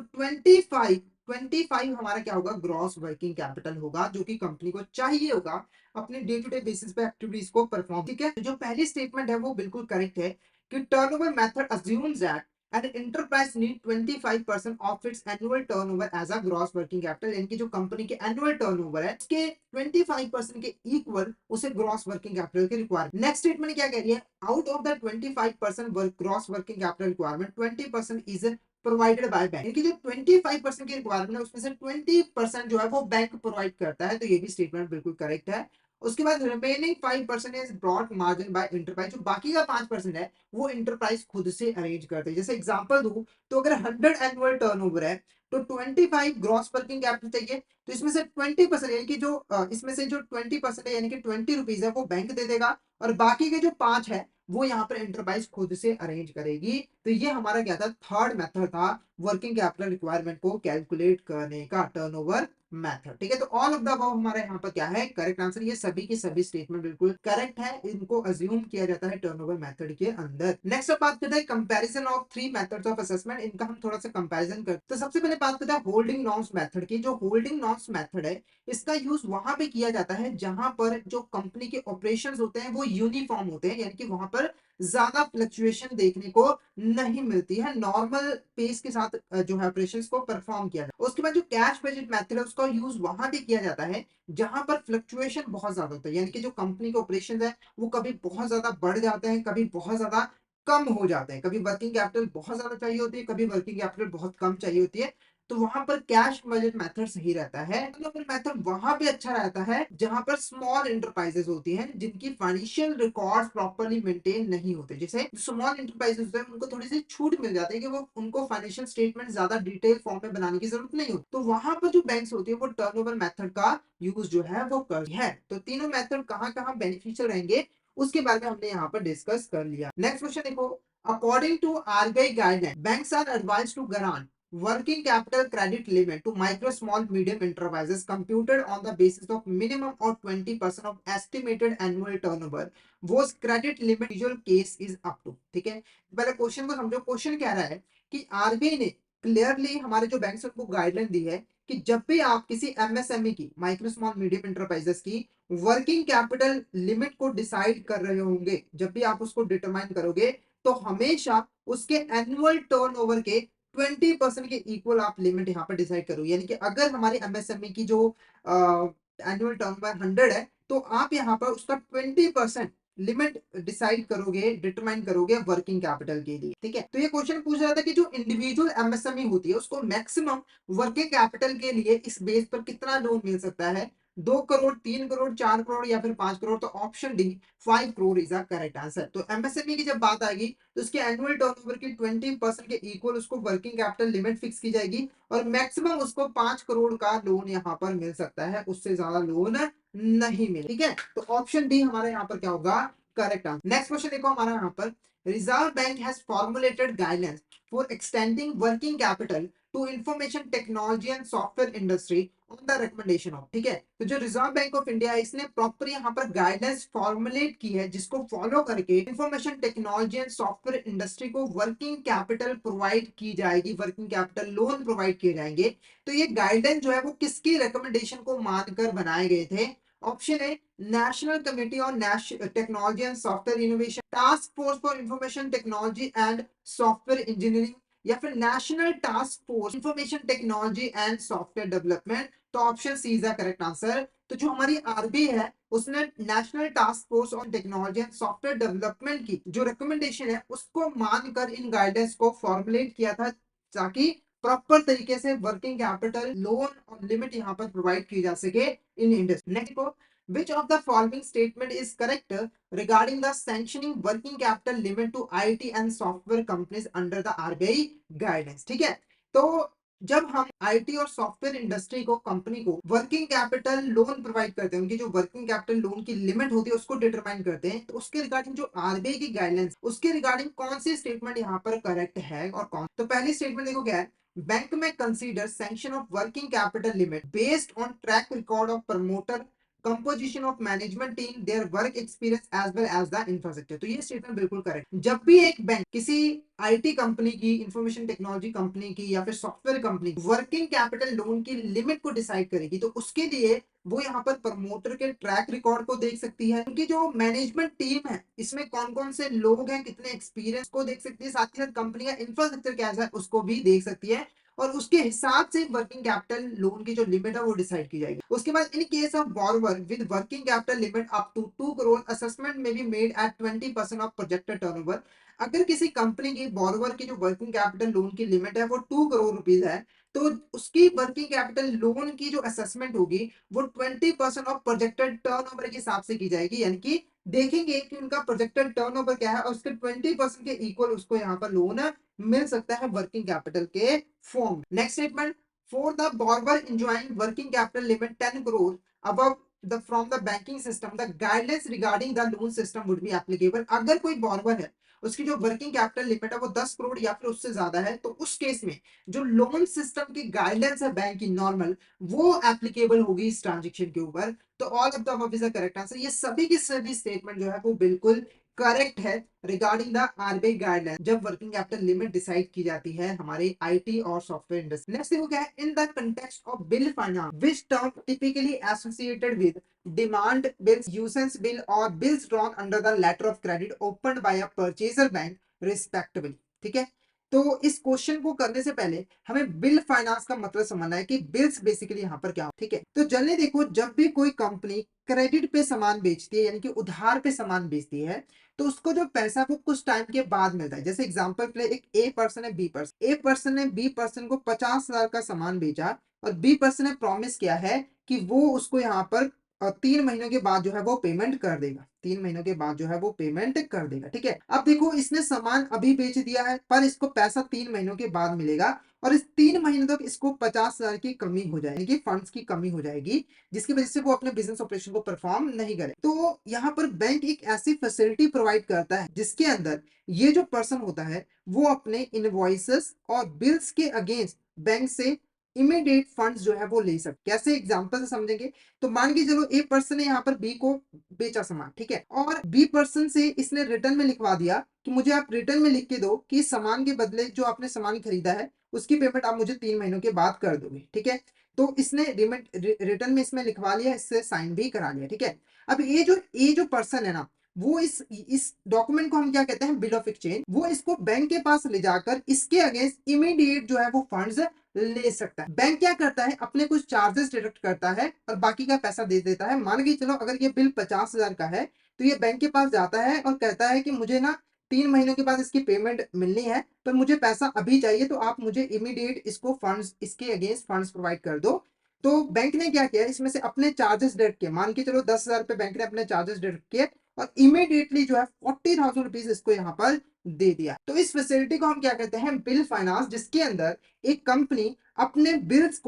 25 हमारा क्या होगा, ग्रॉस वर्किंग कैपिटल होगा, जो कि कंपनी को चाहिए होगा अपने डे टू डे बेसिस पे एक्टिविटीज को परफॉर्म, ठीक है। तो जो पहली स्टेटमेंट है वो बिल्कुल करेक्ट है कि turnover method assumes that an enterprise need 25% of its annual turnover as a gross working capital, यानी कि जो कंपनी के एनुअल टर्नओवर है उसके 25% के इक्वल उसे ग्रॉस वर्किंग कैपिटल की रिक्वायरमेंट। नेक्स्ट स्टेटमेंट क्या कह रही है, out of the 25% gross working capital requirement 20% is provided by bank, यानी जो 25% की रिक्वायरमेंट है उसमें से 20% जो है वो बैंक प्रोवाइड करता है। तो ये भी स्टेटमेंट बिल्कुल करेक्ट है। उसके बाद remaining 5% is brought margin by enterprise, जो बाकी का 5% है वो इंटरप्राइज खुद से अरेंज करते हैं। जैसे एग्जांपल दूं तो अगर 100 एनुअल टर्नओवर है तो 25 ग्रॉस वर्किंग कैपिटल चाहिए, तो इसमें से 20% यानी कि जो इसमें से जो 20% है यानी कि 20 रुपीज है वो बैंक दे देगा, और बाकी के जो 5 है वो यहाँ पर एंटरप्राइज खुद से अरेंज करेगी। तो ये हमारा क्या था, थर्ड मेथड था वर्किंग कैपिटल रिक्वायरमेंट को कैलकुलेट करने का, टर्नओवर मेथड। ठीक है, तो ऑल ऑफ द अबव हमारे यहाँ पर क्या है, करेक्ट आंसर। ये सभी के सभी स्टेटमेंट बिल्कुल करेक्ट है, इनको अज्यूम किया जाता है टर्नओवर मेथड के अंदर। नेक्स्ट अब बात करते हैं comparison of three methods of assessment, इनका हम थोड़ा सा कंपैरिजन करते हैं। तो सबसे पहले बात करते हैं होल्डिंग नॉर्म्स मेथड की। जो होल्डिंग नॉर्म्स मेथड है, इसका यूज वहां पे किया जाता है जहां पर जो कंपनी के ऑपरेशंस होते हैं वो यूनिफॉर्म होते हैं, यानी कि वहां पर ज्यादा फ्लक्चुएशन देखने को नहीं मिलती है, नॉर्मल पेस के साथ जो है ऑपरेशंस को परफॉर्म किया जाता है। उसके बाद जो कैश बजट मेथड है उसका यूज वहां पे किया जाता है जहां पर फ्लक्चुएशन बहुत ज्यादा होता है, यानी कि जो कंपनी के ऑपरेशंस है वो कभी बहुत ज्यादा बढ़ जाते हैं, कभी बहुत ज्यादा कम हो जाते हैं, कभी वर्किंग कैपिटल बहुत ज्यादा चाहिए होती है, कभी वर्किंग कैपिटल बहुत कम चाहिए होती है। तो वहां पर कैश बजट मेथड सही रहता है। मेथड वहां पे अच्छा रहता है जहां पर स्मॉल एंटरप्राइजेस होती हैं जिनकी फाइनेंशियल रिकॉर्ड्स प्रॉपर्ली मेंटेन नहीं होते। जैसे स्मॉल एंटरप्राइजेस होते हैं उनको थोड़ी सी छूट मिल जाती है कि वो उनको फाइनेंशियल स्टेटमेंट ज्यादा डिटेल फॉर्म में बनाने की जरूरत नहीं होती, तो वहां पर जो बैंक्स होती है वो टर्नओवर मेथड का यूज जो है वो कर है। तो तीनों मेथड कहाँ कहाँ बेनिफिशियल रहेंगे उसके बारे में हमने यहाँ पर डिस्कस कर लिया। नेक्स्ट क्वेश्चन देखो, according to RBI guideline banks are advised to grant working capital credit limit to micro small medium enterprises computed on the basis of minimum or 20% of estimated annual turnover was credit limit usual case is up to। ठीक है, पहले question को समझो। Question क्या रहा है कि RBI ने क्लियरली हमारे जो बैंक उनको गाइडलाइन दी है कि जब भी आप किसी एमएसएमई की, माइक्रो स्मॉल मीडियम इंटरप्राइजेस की वर्किंग कैपिटल लिमिट को डिसाइड कर रहे होंगे, जब भी आप उसको डिटरमाइन करोगे तो हमेशा उसके एनुअल टर्नओवर के 20% के इक्वल आप लिमिट यहाँ पर डिसाइड करो। यानी कि अगर हमारी एमएसएमई की जो एनुअल टर्नओवर 100 है तो आप यहाँ पर उसका 20% लिमिट डिसाइड करोगे, डिटरमाइन करोगे वर्किंग कैपिटल के लिए। ठीक है, तो ये क्वेश्चन पूछ रहा था कि जो इंडिविजुअल एमएसएमई होती है उसको मैक्सिमम वर्किंग कैपिटल के लिए इस बेस पर कितना लोन मिल सकता है, 2 करोड़, 3 करोड़, 4 करोड़ या फिर 5 करोड़। तो option D 5 crore is the correct answer. तो एमएसएमई की जब बात आएगी तो उसके एनुअल टर्नओवर की 20% के इक्वल उसको वर्किंग कैपिटल लिमिट फिक्स की जाएगी और मैक्सिमम उसको 5 करोड़ का लोन यहाँ पर मिल सकता है, उससे ज्यादा लोन नहीं मिले। ठीक है, तो ऑप्शन डी हमारा यहाँ पर क्या होगा, करेक्ट आंसर। नेक्स्ट क्वेश्चन देखो हमारा यहाँ पर, reserve bank has formulated guidelines for extending working capital to information technology and software industry on the recommendation of. ठीक है, तो जो रिजर्व बैंक ऑफ इंडिया है इसने प्रॉपर यहाँ पर गाइडलाइंस फॉर्मुलेट की है जिसको फॉलो करके information technology and software industry को वर्किंग कैपिटल प्रोवाइड की जाएगी, वर्किंग कैपिटल लोन प्रोवाइड किए जाएंगे। तो ये गाइडलाइन जो है वो किसकी रिकमेंडेशन को मानकर बनाए गए थे। Option A national committee on technology and software innovation, task force for information technology and software engineering, या फिर national task force information technology and software development. तो option C is the correct answer. तो जो हमारी RBI है उसने national task force on technology and software development की जो रिकमेंडेशन है उसको मानकर इन गाइडेंस को फॉर्मुलेट किया था ताकि प्रॉपर तरीके से वर्किंग कैपिटल लोन और लिमिट यहाँ पर प्रोवाइड की जा सके इन इंडस्ट्री। नेक्स्ट को, which of the following statement is correct regarding the sanctioning working capital limit to IT and software companies under the RBI guidance। ठीक है, तो जब हम आईटी और सॉफ्टवेयर इंडस्ट्री को, कंपनी को वर्किंग कैपिटल लोन प्रोवाइड करते हैं, उनकी जो वर्किंग कैपिटल लोन की लिमिट होती है उसको डिटरमाइन करते हैं, तो उसके रिगार्डिंग जो आरबीआई की गाइडलाइंस उसके रिगार्डिंग कौन सी स्टेटमेंट यहाँ पर करेक्ट है और कौन। तो पहली स्टेटमेंट देखो क्या है, बैंक में consider sanction of working capital limit based on track record of promoter, composition of management team, their work experience as well as the infrastructure. तो ये स्टेटमेंट बिल्कुल करेक्ट। जब भी एक बैंक किसी आईटी कंपनी की, इंफॉर्मेशन टेक्नोलॉजी कंपनी की या फिर software company working capital loan की लिमिट को डिसाइड करेगी तो उसके लिए वो यहाँ पर प्रमोटर के ट्रैक रिकॉर्ड को देख सकती है, उनकी जो मैनेजमेंट टीम है इसमें कौन कौन से लोग हैं, कितने एक्सपीरियंस को देख सकती है, साथ ही साथ कंपनी का इंफ्रास्ट्रक्चर कैसा है उसको भी देख सकती है और उसके हिसाब से वर्किंग कैपिटल लोन की जो लिमिट है वो डिसाइड की जाएगी। उसके बाद in case of borrower with working capital limit up to 2 crore assessment में be made at 20% of projected turnover. अगर किसी कंपनी की बोरोवर की जो वर्किंग कैपिटल लोन की लिमिट है वो 2 करोड़ रुपीज है तो उसकी वर्किंग कैपिटल लोन की जो असेसमेंट होगी वो 20% ऑफ प्रोजेक्टेड टर्नओवर के हिसाब से की जाएगी, यानी कि देखेंगे कि उनका प्रोजेक्टेड टर्नओवर क्या है और उसके 20% के इक्वल उसको यहाँ पर लोन मिल सकता है वर्किंग कैपिटल के form. Next statement, for the borrower enjoying working capital limit 10 crore above from the banking system the guidelines regarding the loan system would be applicable। अगर कोई बोरोवर है उसकी जो वर्किंग कैपिटल लिमिट है वो 10 करोड़ या फिर उससे ज्यादा है, तो उस केस में जो लोन सिस्टम की गाइडेंस है बैंक की नॉर्मल, वो एप्लीकेबल होगी इस ट्रांजेक्शन के ऊपर। तो all of the above is the correct answer. ये सभी की सभी स्टेटमेंट जो है वो बिल्कुल करेक्ट है रिगार्डिंग द आरबीआई गाइडलाइन जब वर्किंग कैपिटल लिमिट डिसाइड की जाती है हमारे आईटी और सॉफ्टवेयर इंडस्ट्री। नेक्स्ट देखो क्या है, in the context of bill finance which term typically associated with demand bills, usance bill और bills drawn under the letter of credit opened by a purchaser bank respectively. ठीक है, तो इस question को करने से पहले हमें बिल फाइनेंस का मतलब समझना है कि बिल्स बेसिकली यहाँ पर क्या हो। ठीक है, तो जनरली देखो जब भी कोई कंपनी क्रेडिट पे सामान बेचती है यानी कि उधार पे सामान बेचती है, तो उसको जो पैसा वो कुछ टाइम के बाद मिलता है। जैसे एग्जांपल के लिए एक ए पर्सन है, बी पर्सन, ए पर्सन ने बी पर्सन को 50,000 का सामान बेचा और बी पर्सन ने प्रॉमिस किया है कि वो उसको यहाँ पर 3 महीनों के बाद जो है वो पेमेंट कर देगा, 3 महीनों के बाद जो है वो पेमेंट कर देगा। ठीक है, अब देखो इसने सामान अभी बेच दिया है पर इसको पैसा 3 महीनों के बाद मिलेगा और इस 3 महीने तक इसको 50,000 की कमी हो जाएगी, फंड्स की कमी हो जाएगी, जिसकी वजह से वो अपने बिजनेस ऑपरेशन को परफॉर्म नहीं करे। तो यहाँ पर बैंक एक ऐसी फैसिलिटी प्रोवाइड करता है जिसके अंदर ये जो पर्सन होता है वो अपने इनवॉइसेस और बिल्स के अगेंस्ट बैंक से इमीडिएट फंड्स जो है वो ले सकते। कैसे एग्जांपल से समझेंगे, तो मान के चलो ए पर्सन ने यहाँ पर बी को बेचा सामान, ठीक है, और बी पर्सन से इसने रिटर्न में लिखवा दिया कि मुझे आप रिटर्न में लिख के दो कि सामान के बदले जो आपने सामान खरीदा है उसकी पेमेंट आप मुझे 3 महीनों के बाद कर दोगे। ठीक है, तो इसने रिटर्न में इसमें लिखवा लिया, इससे साइन भी करा लिया। ठीक है, अब ये जो पर्सन है ना, वो इस डॉक्यूमेंट को हम क्या कहते हैं, बिल ऑफ एक्सचेंज, वो इसको बैंक के पास ले जाकर इसके अगेंस्ट इमीडिएट जो है वो फंड्स ले सकता है। बैंक क्या करता है, अपने कुछ चार्जेस डिडक्ट करता है और बाकी का पैसा दे देता है। मान के चलो अगर ये बिल 50,000 का है तो ये बैंक के पास जाता है और कहता है कि मुझे ना 3 महीनों के बाद इसकी पेमेंट मिलनी है, पर मुझे पैसा अभी चाहिए, तो आप मुझे इमीडिएट इसको फंड्स, इसके अगेंस्ट फंड्स प्रोवाइड कर दो। तो बैंक ने क्या किया, इसमें से अपने चार्जेस डिडक्ट किए, मान के चलो 10,000 रुपए बैंक ने अपने चार्जेस डिडक्ट किए और इमीडिएटली जो है 40,000 रुपीज इसको यहाँ पर दे दिया। तो इस फैसिलिटी को हम क्या कहते हैं, बिल फाइनेंस, जिसके अंदर एक कंपनी अपने बिल्स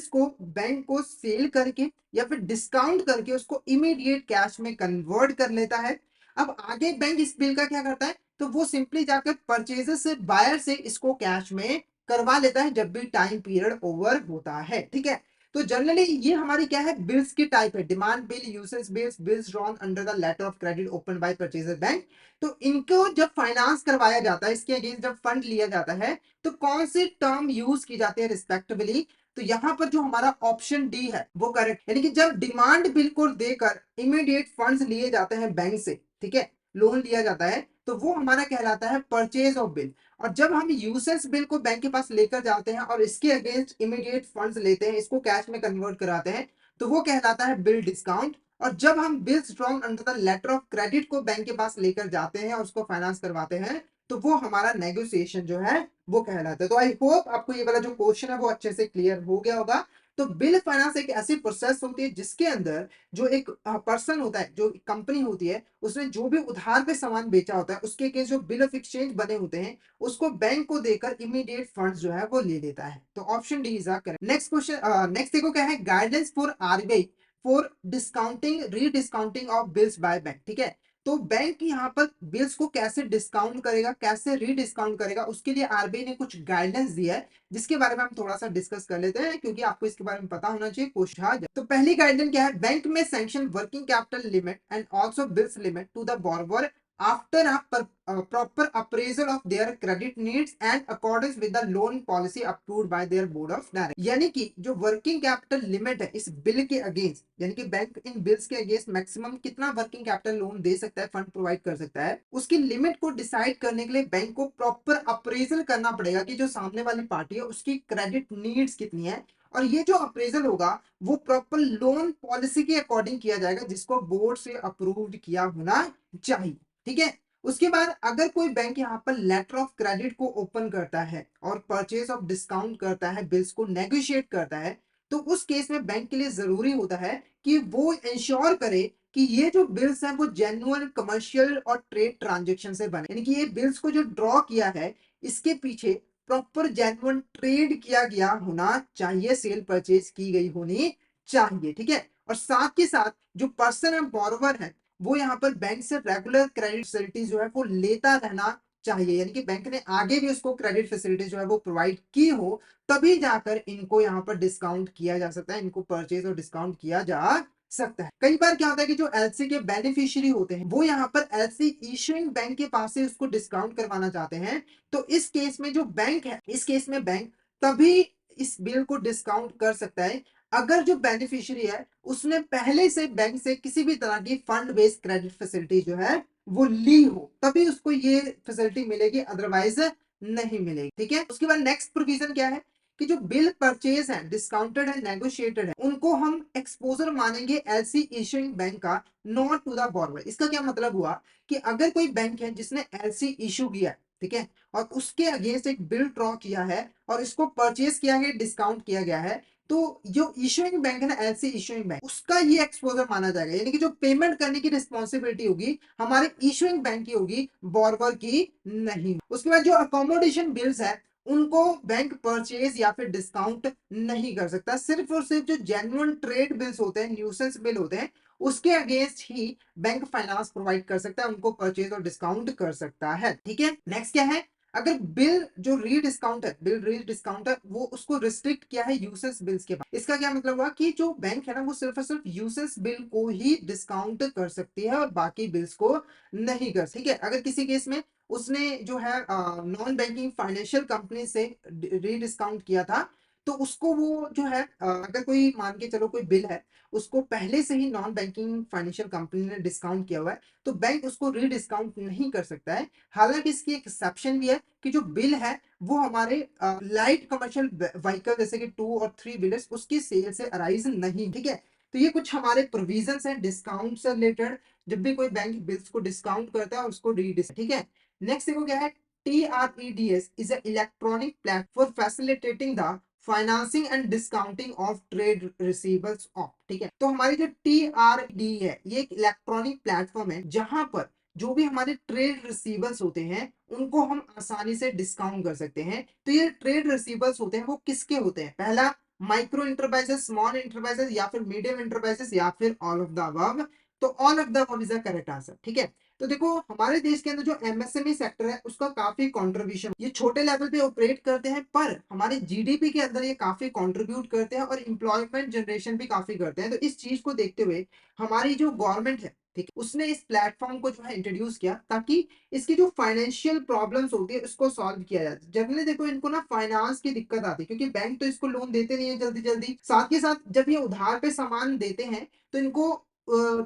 को बैंक को सेल करके या फिर डिस्काउंट करके उसको इमीडिएट कैश में कन्वर्ट कर लेता है। अब आगे बैंक इस बिल का क्या करता है, तो वो सिंपली जाकर परचेजर से, बायर से इसको कैश में करवा लेता है जब भी टाइम पीरियड ओवर होता है। ठीक है, तो जनरली ये हमारी क्या है, बिल्स की टाइप है, डिमांड बिल, यूसेज bills, bills drawn under the letter of credit open by purchaser bank. तो इनको जब फाइनेंस करवाया जाता है, इसके अगेंस्ट जब फंड लिया जाता है, तो कौन से टर्म यूज की जाती है रिस्पेक्टिवली, तो यहां पर जो हमारा ऑप्शन डी है वो करेक्ट, यानी कि जब डिमांड बिल को देकर इमीडिएट फंड्स लिए जाते हैं बैंक से, ठीक है, लोन लिया जाता है, तो वो हमारा कहलाता है परचेज ऑफ बिल। और जब हम यूसेस बिल को बैंक के पास लेकर जाते हैं और इसके अगेंस्ट इमीडिएट फंड्स लेते हैं, इसको कैश में कन्वर्ट कराते हैं, तो वो कहलाता है बिल डिस्काउंट। और जब हम bills drawn under the letter of credit को बैंक के पास लेकर जाते हैं और उसको फाइनेंस करवाते हैं, तो वो हमारा नेगोशिएशन जो है वो कहलाता है। तो आई होप आपको ये वाला जो क्वेश्चन है वो अच्छे से क्लियर हो गया होगा। तो बिल फाइनेंस एक ऐसी प्रोसेस होती है जिसके अंदर जो एक पर्सन होता है, जो कंपनी होती है, उसने जो भी उधार पे सामान बेचा होता है उसके अगेंस्ट जो बिल ऑफ एक्सचेंज बने होते हैं उसको बैंक को देकर इमीडिएट फंड्स जो है वो ले लेता है। तो option D is correct. Next question, next देखो क्या है, guidance for RBI for discounting rediscounting of bills by bank. ठीक है, तो बैंक यहाँ पर बिल्स को कैसे डिस्काउंट करेगा, कैसे रीडिस्काउंट करेगा, उसके लिए आरबीआई ने कुछ गाइडेंस दिया है जिसके बारे में हम थोड़ा सा डिस्कस कर लेते हैं, क्योंकि आपको इसके बारे में पता होना चाहिए क्वेश्चन आ जाए। तो पहली गाइडेंस क्या है, बैंक में sanction working capital limit and also bills limit to the borrower after a proper appraisal of their credit needs and accordance with the loan policy approved by their board of directors। यानी कि जो working capital limit है इस bill के against, यानी कि bank इन bills के against maximum कितना वर्किंग कैपिटल लोन दे सकता है, फंड प्रोवाइड कर सकता है, उसकी लिमिट को डिसाइड करने के लिए बैंक को प्रॉपर अप्रेजल करना पड़ेगा कि जो सामने वाली पार्टी है उसकी क्रेडिट नीड्स कितनी है। और ये जो अप्रेजल होगा वो प्रॉपर लोन पॉलिसी के अकॉर्डिंग किया जाएगा जिसको बोर्ड से अप्रूव्ड किया होना चाहिए। ठीक है, उसके बाद अगर कोई बैंक यहाँ पर लेटर ऑफ क्रेडिट को ओपन करता है और परचेज ऑफ डिस्काउंट करता है, बिल्स को नेगोशिएट करता है, तो उस केस में बैंक के लिए जरूरी होता है कि वो इंश्योर करे कि ये जो बिल्स हैं वो जेन्युइन कमर्शियल और ट्रेड ट्रांजेक्शन से बने, यानी कि ये बिल्स को जो ड्रॉ किया है इसके पीछे प्रॉपर जेन्युइन ट्रेड किया गया होना चाहिए, सेल परचेज की गई होनी चाहिए। ठीक है, और साथ के साथ जो पर्सन है, बोरोवर है, वो यहाँ पर बैंक से रेगुलर क्रेडिट फैसिलिटी जो है वो लेता रहना चाहिए, यानी कि बैंक ने आगे भी उसको क्रेडिट फैसिलिटी जो है वो प्रोवाइड की हो, तभी जाकर इनको यहाँ पर डिस्काउंट किया जा सकता है, इनको परचेज और डिस्काउंट किया जा सकता है। कई बार क्या होता है कि जो एलसी के बेनिफिशियरी होते हैं वो यहाँ पर एलसी इशूइंग बैंक के पास से उसको डिस्काउंट करवाना चाहते हैं, तो इस केस में जो बैंक है, इस केस में बैंक तभी इस बिल को डिस्काउंट कर सकता है अगर जो बेनिफिशियरी है उसने पहले से बैंक से किसी भी तरह की फंड बेस्ड क्रेडिट फैसिलिटी जो है वो ली हो, तभी उसको ये फैसिलिटी मिलेगी, अदरवाइज नहीं मिलेगी। ठीक है, उसके बाद नेक्स्ट प्रोविजन क्या है कि जो बिल परचेज है, डिस्काउंटेड है, नेगोशिएटेड है, उनको हम एक्सपोजर मानेंगे एलसी इशूइंग बैंक का, नॉट टू द बॉरोवर। इसका क्या मतलब हुआ कि अगर कोई बैंक है जिसने एलसी इशू किया है, ठीक है, और उसके अगेंस्ट एक बिल ड्रॉ किया है और इसको परचेज किया गया, डिस्काउंट किया गया है, तो जो इशूइंग बैंक है ना, एलसी इशूइंग बैंक, उसका ये एक्सपोजर माना जाएगा, यानी कि जो पेमेंट करने की रिस्पॉन्सिबिलिटी होगी हमारे इशूइंग बैंक की होगी, बॉर्बर की नहीं। उसके बाद जो अकोमोडेशन बिल्स है उनको बैंक परचेज या फिर डिस्काउंट नहीं कर सकता, सिर्फ और सिर्फ जो जेन्युइन ट्रेड बिल्स होते हैं, न्यूसेंस बिल होते हैं, उसके अगेंस्ट ही बैंक फाइनेंस प्रोवाइड कर सकता है, उनको परचेज और डिस्काउंट कर सकता है। ठीक है, नेक्स्ट क्या है, अगर बिल जो रीडिस्काउंट है, बिल रीडिस्काउंट है, वो उसको रिस्ट्रिक्ट किया है यूसेस बिल्स के बाद। इसका क्या मतलब हुआ कि जो बैंक है ना वो सिर्फ और सिर्फ यूसेस बिल को ही डिस्काउंट कर सकती है और बाकी बिल्स को नहीं कर। ठीक है, अगर किसी केस में उसने जो है नॉन बैंकिंग फाइनेंशियल कंपनी से रीडिस्काउंट किया था, तो उसको वो जो है अगर कोई मान के चलो कोई बिल है, उसको पहले से ही नॉन बैंकिंग फाइनेंशियल कंपनी ने डिस्काउंट किया हुआ है, तो बैंक उसको रीडिस्काउंट नहीं कर सकता है। हालांकि इसकी एक एक्सेप्शन भी है कि जो बिल है वो हमारे लाइट कमर्शियल व्हीकल जैसे कि 2 और 3 व्हीलर्स उसकी सेल से अराइज नहीं। ठीक है, तो ये कुछ हमारे प्रोविजंस हैं डिस्काउंट से रिलेटेड, जब भी कोई बैंक बिल्स को डिस्काउंट करता है उसको रीडिस। ठीक है, नेक्स्ट देखो क्या है, TREDS is an electronic platform for facilitating the financing and discounting of trade receivables of. ठीक है, तो हमारी जो TRD है ये एक इलेक्ट्रॉनिक प्लेटफॉर्म है जहां पर जो भी हमारे ट्रेड रिसीवेबल्स होते हैं उनको हम आसानी से डिस्काउंट कर सकते हैं। तो ये ट्रेड रिसीवेबल्स होते हैं वो किसके होते हैं, पहला माइक्रो इंटरप्राइजेस, स्मॉल इंटरप्राइजेस या फिर मीडियम इंटरप्राइजेस या फिर ऑल ऑफ द अबव। तो all of the above is the correct answer. ठीक है, तो देखो हमारे देश के अंदर जो एमएसएमई सेक्टर है उसका काफी कंट्रीब्यूशन, ये छोटे लेवल पे ऑपरेट करते हैं पर हमारे जीडीपी के अंदर ये काफी कंट्रीब्यूट करते हैं और एम्प्लॉयमेंट जनरेशन भी काफी करते हैं। तो इस चीज को देखते हुए हमारी जो गवर्नमेंट है, ठीक है, उसने इस प्लेटफॉर्म को जो है इंट्रोड्यूस किया ताकि इसकी जो फाइनेंशियल प्रॉब्लम्स होती है उसको सॉल्व किया जाए। जनरली देखो इनको ना फाइनेंस की दिक्कत आती है क्योंकि बैंक तो इसको लोन देते नहीं है जल्दी जल्दी, साथ के साथ जब ये उधार पे सामान देते हैं तो इनको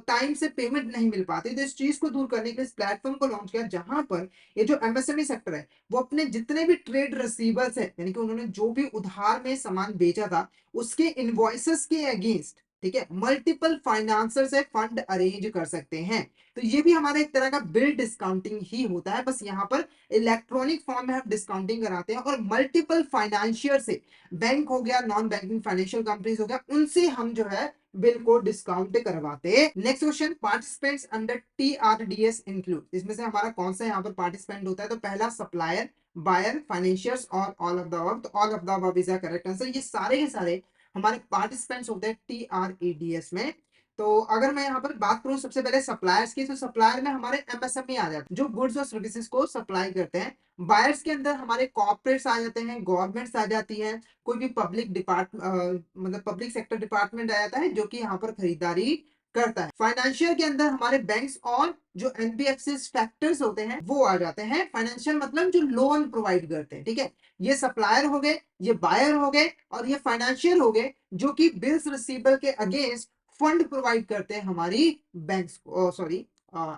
टाइम से पेमेंट नहीं मिल पाती। तो इस चीज को दूर करने के लिए इस प्लेटफॉर्म को लॉन्च किया जहां पर ये जो एमएसएमई सेक्टर है वो अपने जितने भी ट्रेड रिसीवर्स है, यानी कि उन्होंने जो भी उधार में सामान बेचा था उसके इनवॉइसेस के अगेंस्ट, ठीक है, मल्टीपल फाइनेंसर से फंड अरेंज कर सकते हैं। तो ये भी हमारा एक तरह का बिल डिस्काउंटिंग ही होता है, बस यहाँ पर इलेक्ट्रॉनिक फॉर्म में हम डिस्काउंटिंग कराते हैं और मल्टीपल फाइनेंशियर से, बैंक हो गया, नॉन बैंकिंग फाइनेंशियल कंपनीज हो गया, उनसे हम जो है बिल को डिस्काउंट करवाते। Next question, participants under TRDS include, इसमें से हमारा कौन सा यहाँ पर पार्टिसिपेंट होता है, तो पहला सप्लायर, बायर, फाइनेंशियर्स और ऑल ऑफ द अबव। तो all of the above is the correct answer. ये सारे के सारे हमारे पार्टिसिपेंट्स होते हैं TREDS में। तो अगर मैं यहाँ पर बात करूँ सबसे पहले सप्लायर्स की, तो सप्लायर में हमारे एमएसएमई आ जाते हैं जो गुड्स और सर्विसेज को सप्लाई करते हैं। बायर्स के अंदर हमारे कॉर्पोरेट्स आ जाते हैं, गवर्नमेंट्स आ जाती हैं, कोई भी पब्लिक मतलब पब्लिक सेक्टर डिपार्टमेंट आ जाता है जो कि यहाँ पर खरीदारी करता है। फाइनेंशियल के अंदर हमारे बैंक्स और जो एनबीएफसी फैक्टर्स होते हैं वो आ जाते हैं। फाइनेंशियल मतलब जो लोन प्रोवाइड करते हैं। ठीक है, ये सप्लायर हो गए, ये बायर हो गए और ये फाइनेंशियल हो गए जो कि बिल्स रिसीवेबल के अगेंस्ट फंड प्रोवाइड करते हैं हमारी बैंक्स को, सॉरी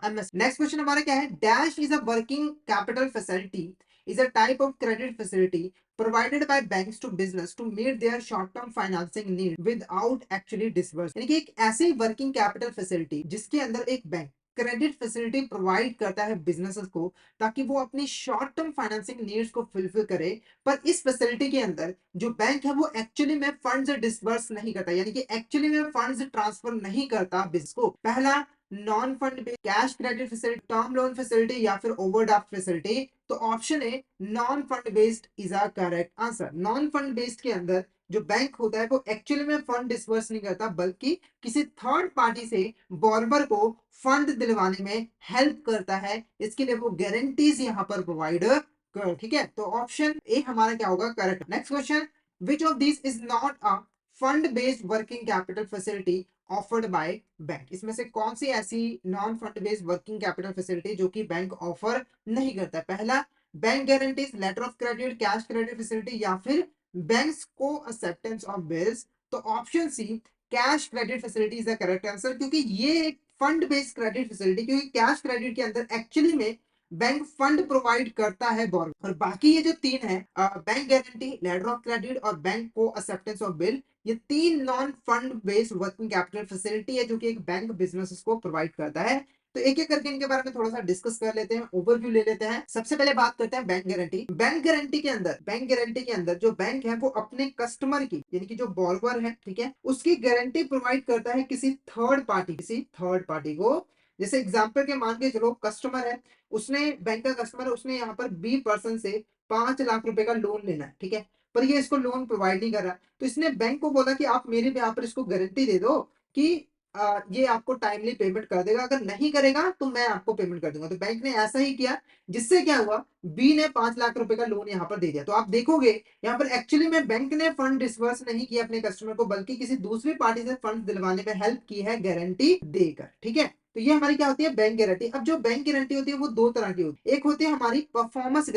एमएस। नेक्स्ट क्वेश्चन हमारा क्या है, dash is a working capital facility, is a type of credit facility provided by banks to business to meet their short term financing need without actually disburse। यानी कि एक ऐसी working capital facility जिसके अंदर एक बैंक क्रेडिट फैसिलिटी प्रोवाइड करता है businesses को ताकि वो अपनी शॉर्ट टर्म फाइनेंसिंग नीड्स को फुलफिल करे, पर इस फैसिलिटी के अंदर जो बैंक है वो एक्चुअली में फंड्स डिसबर्स नहीं करता, यानी कि एक्चुअली में फंड्स ट्रांसफर नहीं करता बिजनेस को। पहला non fund based cash credit facility, term loan facility या फिर ओवरड्राफ्ट फैसिलिटी। तो option a non fund based is a correct answer. Non fund based के अंदर जो बैंक होता है वो एक्चुअली में फंड डिसबर्स नहीं करता, बल्कि किसी थर्ड पार्टी से बॉर्बर को फंड दिलवाने में हेल्प करता है। इसके लिए वो गारंटीज यहाँ पर प्रोवाइड कर, ठीक है। तो ऑप्शन ए हमारा क्या होगा, correct. Next question, which of this is not a fund based working capital facility offered by bank? इसमें से कौन सी ऐसी non fund based working capital facility जो कि बैंक ऑफर नहीं करता है? पहला, bank guarantees, letter of credit, cash credit facility, या फिर बैंक्स को एक्सेप्टेंस ऑफ बिल्स। तो option C, cash credit facility is the correct answer, क्योंकि ये एक फंड बेस्ड क्रेडिट फैसिलिटी, क्योंकि कैश क्रेडिट के अंदर एक्चुअली में बैंक फंड प्रोवाइड करता है बोरो। और बाकी ये जो तीन है, bank guarantee, letter of credit और bank co acceptance of bill, ये तीन non fund based working capital facility है जो कि एक बैंक बिजनेस को प्रोवाइड करता है। तो एक एक करके इनके बारे में थोड़ा सा डिस्कस कर लेते हैं, ओवरव्यू ले लेते हैं। सबसे पहले बात करते हैं बैंक गारंटी। बैंक गारंटी के अंदर जो बैंक है वो अपने कस्टमर की, यानी कि जो बॉर्बर है, ठीक है, उसकी गारंटी प्रोवाइड करता है किसी थर्ड पार्टी को। जैसे एग्जांपल के मान के चलो, कस्टमर है, उसने बैंक का कस्टमर है, उसने यहाँ पर बी पर्सन से 5 लाख रुपए का लोन लेना है, ठीक है, पर ये इसको लोन प्रोवाइड नहीं कर रहा। तो इसने बैंक को बोला कि आप मेरे यहाँ पर इसको गारंटी दे दो कि ये आपको टाइमली पेमेंट कर देगा, अगर नहीं करेगा तो मैं आपको पेमेंट कर दूंगा। तो बैंक ने ऐसा ही किया, जिससे क्या हुआ, बी ने 5 लाख रुपए का लोन यहाँ पर दे दिया। तो आप देखोगे यहाँ पर एक्चुअली में बैंक ने फंड डिसबर्स नहीं किया अपने कस्टमर को, बल्कि किसी दूसरी पार्टी से फंड दिलवाने में हेल्प की है गारंटी देकर, ठीक है। तो ये हमारी क्या होती है, बैंक गारंटी। अब जो बैंक गारंटी होती है वो दो तरह की होती है, एक होती है हमारी परफॉर्मेंस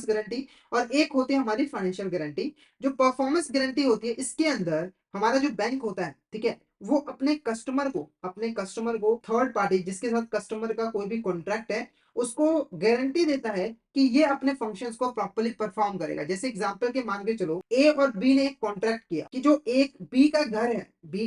गारंटी, और एक होती है हमारी फाइनेंशियल गारंटी। जो परफॉर्मेंस गारंटी होती है, इसके अंदर हमारा जो बैंक होता है, ठीक है, वो अपने कस्टमर को थर्ड पार्टी जिसके साथ कस्टमर का कोई भी कॉन्ट्रैक्ट है, उसको गारंटी देता है कि ये अपने फंक्शंस को प्रॉपर्ली परफॉर्म करेगा। जैसे एग्जांपल के मान के चलो, ए और बी ने एक कॉन्ट्रैक्ट किया कि जो एक बी का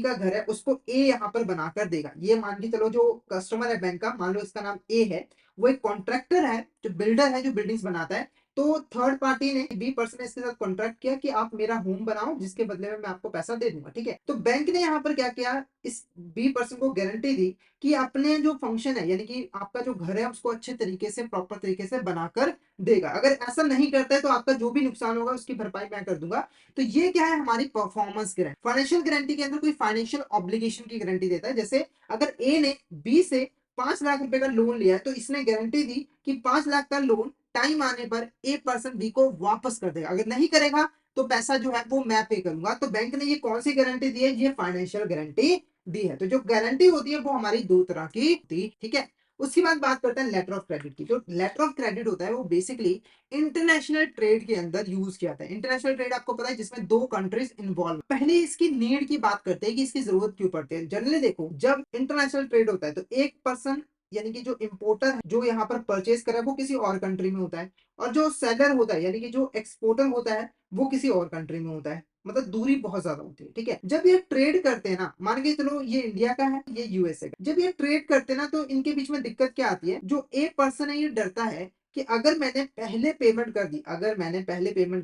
घर है उसको ए यहाँ पर बनाकर देगा। ये मान के चलो, जो कस्टमर है बैंक का, मान लो इसका नाम ए है, वो एक कॉन्ट्रैक्टर है, जो बिल्डर है, जो बिल्डिंग्स बनाता है। तो थर्ड पार्टी ने, बी पर्सन ने इसके साथ कॉन्ट्रैक्ट किया कि आप मेरा होम बनाओ, जिसके बदले में मैं आपको पैसा दे दूंगा, ठीक है। तो बैंक ने यहाँ पर क्या किया, इस बी पर्सन को गारंटी दी कि अपने जो फंक्शन है, यानी कि आपका जो घर है, उसको अच्छे तरीके से, प्रॉपर तरीके से बनाकर देगा। अगर ऐसा नहीं करता है तो आपका जो भी नुकसान होगा उसकी भरपाई मैं कर दूंगा। तो ये क्या है, हमारी परफॉर्मेंस गारंटी। फाइनेंशियल गारंटी के अंदर कोई फाइनेंशियल ऑब्लिगेशन की गारंटी देता है। जैसे अगर ए ने बी से 5 लाख रुपए का लोन लिया है, तो इसने गारंटी दी कि 5 लाख का लोन टाइम आने पर ए पर्सन बी को वापस कर देगा, अगर नहीं करेगा तो पैसा जो है वो मैं पे करूंगा। तो बैंक ने ये कौन सी गारंटी दी है, ये फाइनेंशियल गारंटी दी है। तो जो गारंटी होती है वो हमारी दो तरह की होती, ठीक है। उसके बाद बात करते हैं लेटर ऑफ क्रेडिट की। जो लेटर ऑफ क्रेडिट होता है वो बेसिकली इंटरनेशनल ट्रेड के अंदर यूज किया जाता है। इंटरनेशनल ट्रेड आपको पता है, जिसमें दो कंट्रीज इन्वॉल्व। पहले इसकी नीड की बात करते हैं कि इसकी जरूरत क्यों पड़ती है। जनरली देखो, जब इंटरनेशनल ट्रेड होता है तो एक पर्सन, यानी कि जो इंपोर्टर है, जो यहाँ पर परचेज कर रहा है, वो किसी और कंट्री में होता है, और जो सेलर होता है, यानी कि जो एक्सपोर्टर होता है, वो किसी और कंट्री में होता है। मतलब दूरी बहुत ज्यादा होती है, ठीक है। जब ये ट्रेड करते हैं ना, मान के चलो ये इंडिया का है, ये यूएसए का, जब ये ट्रेड करते हैं ना, तो इनके बीच में दिक्कत क्या आती है, जो एक पर्सन है ये डरता है कि अगर मैंने पहले पेमेंट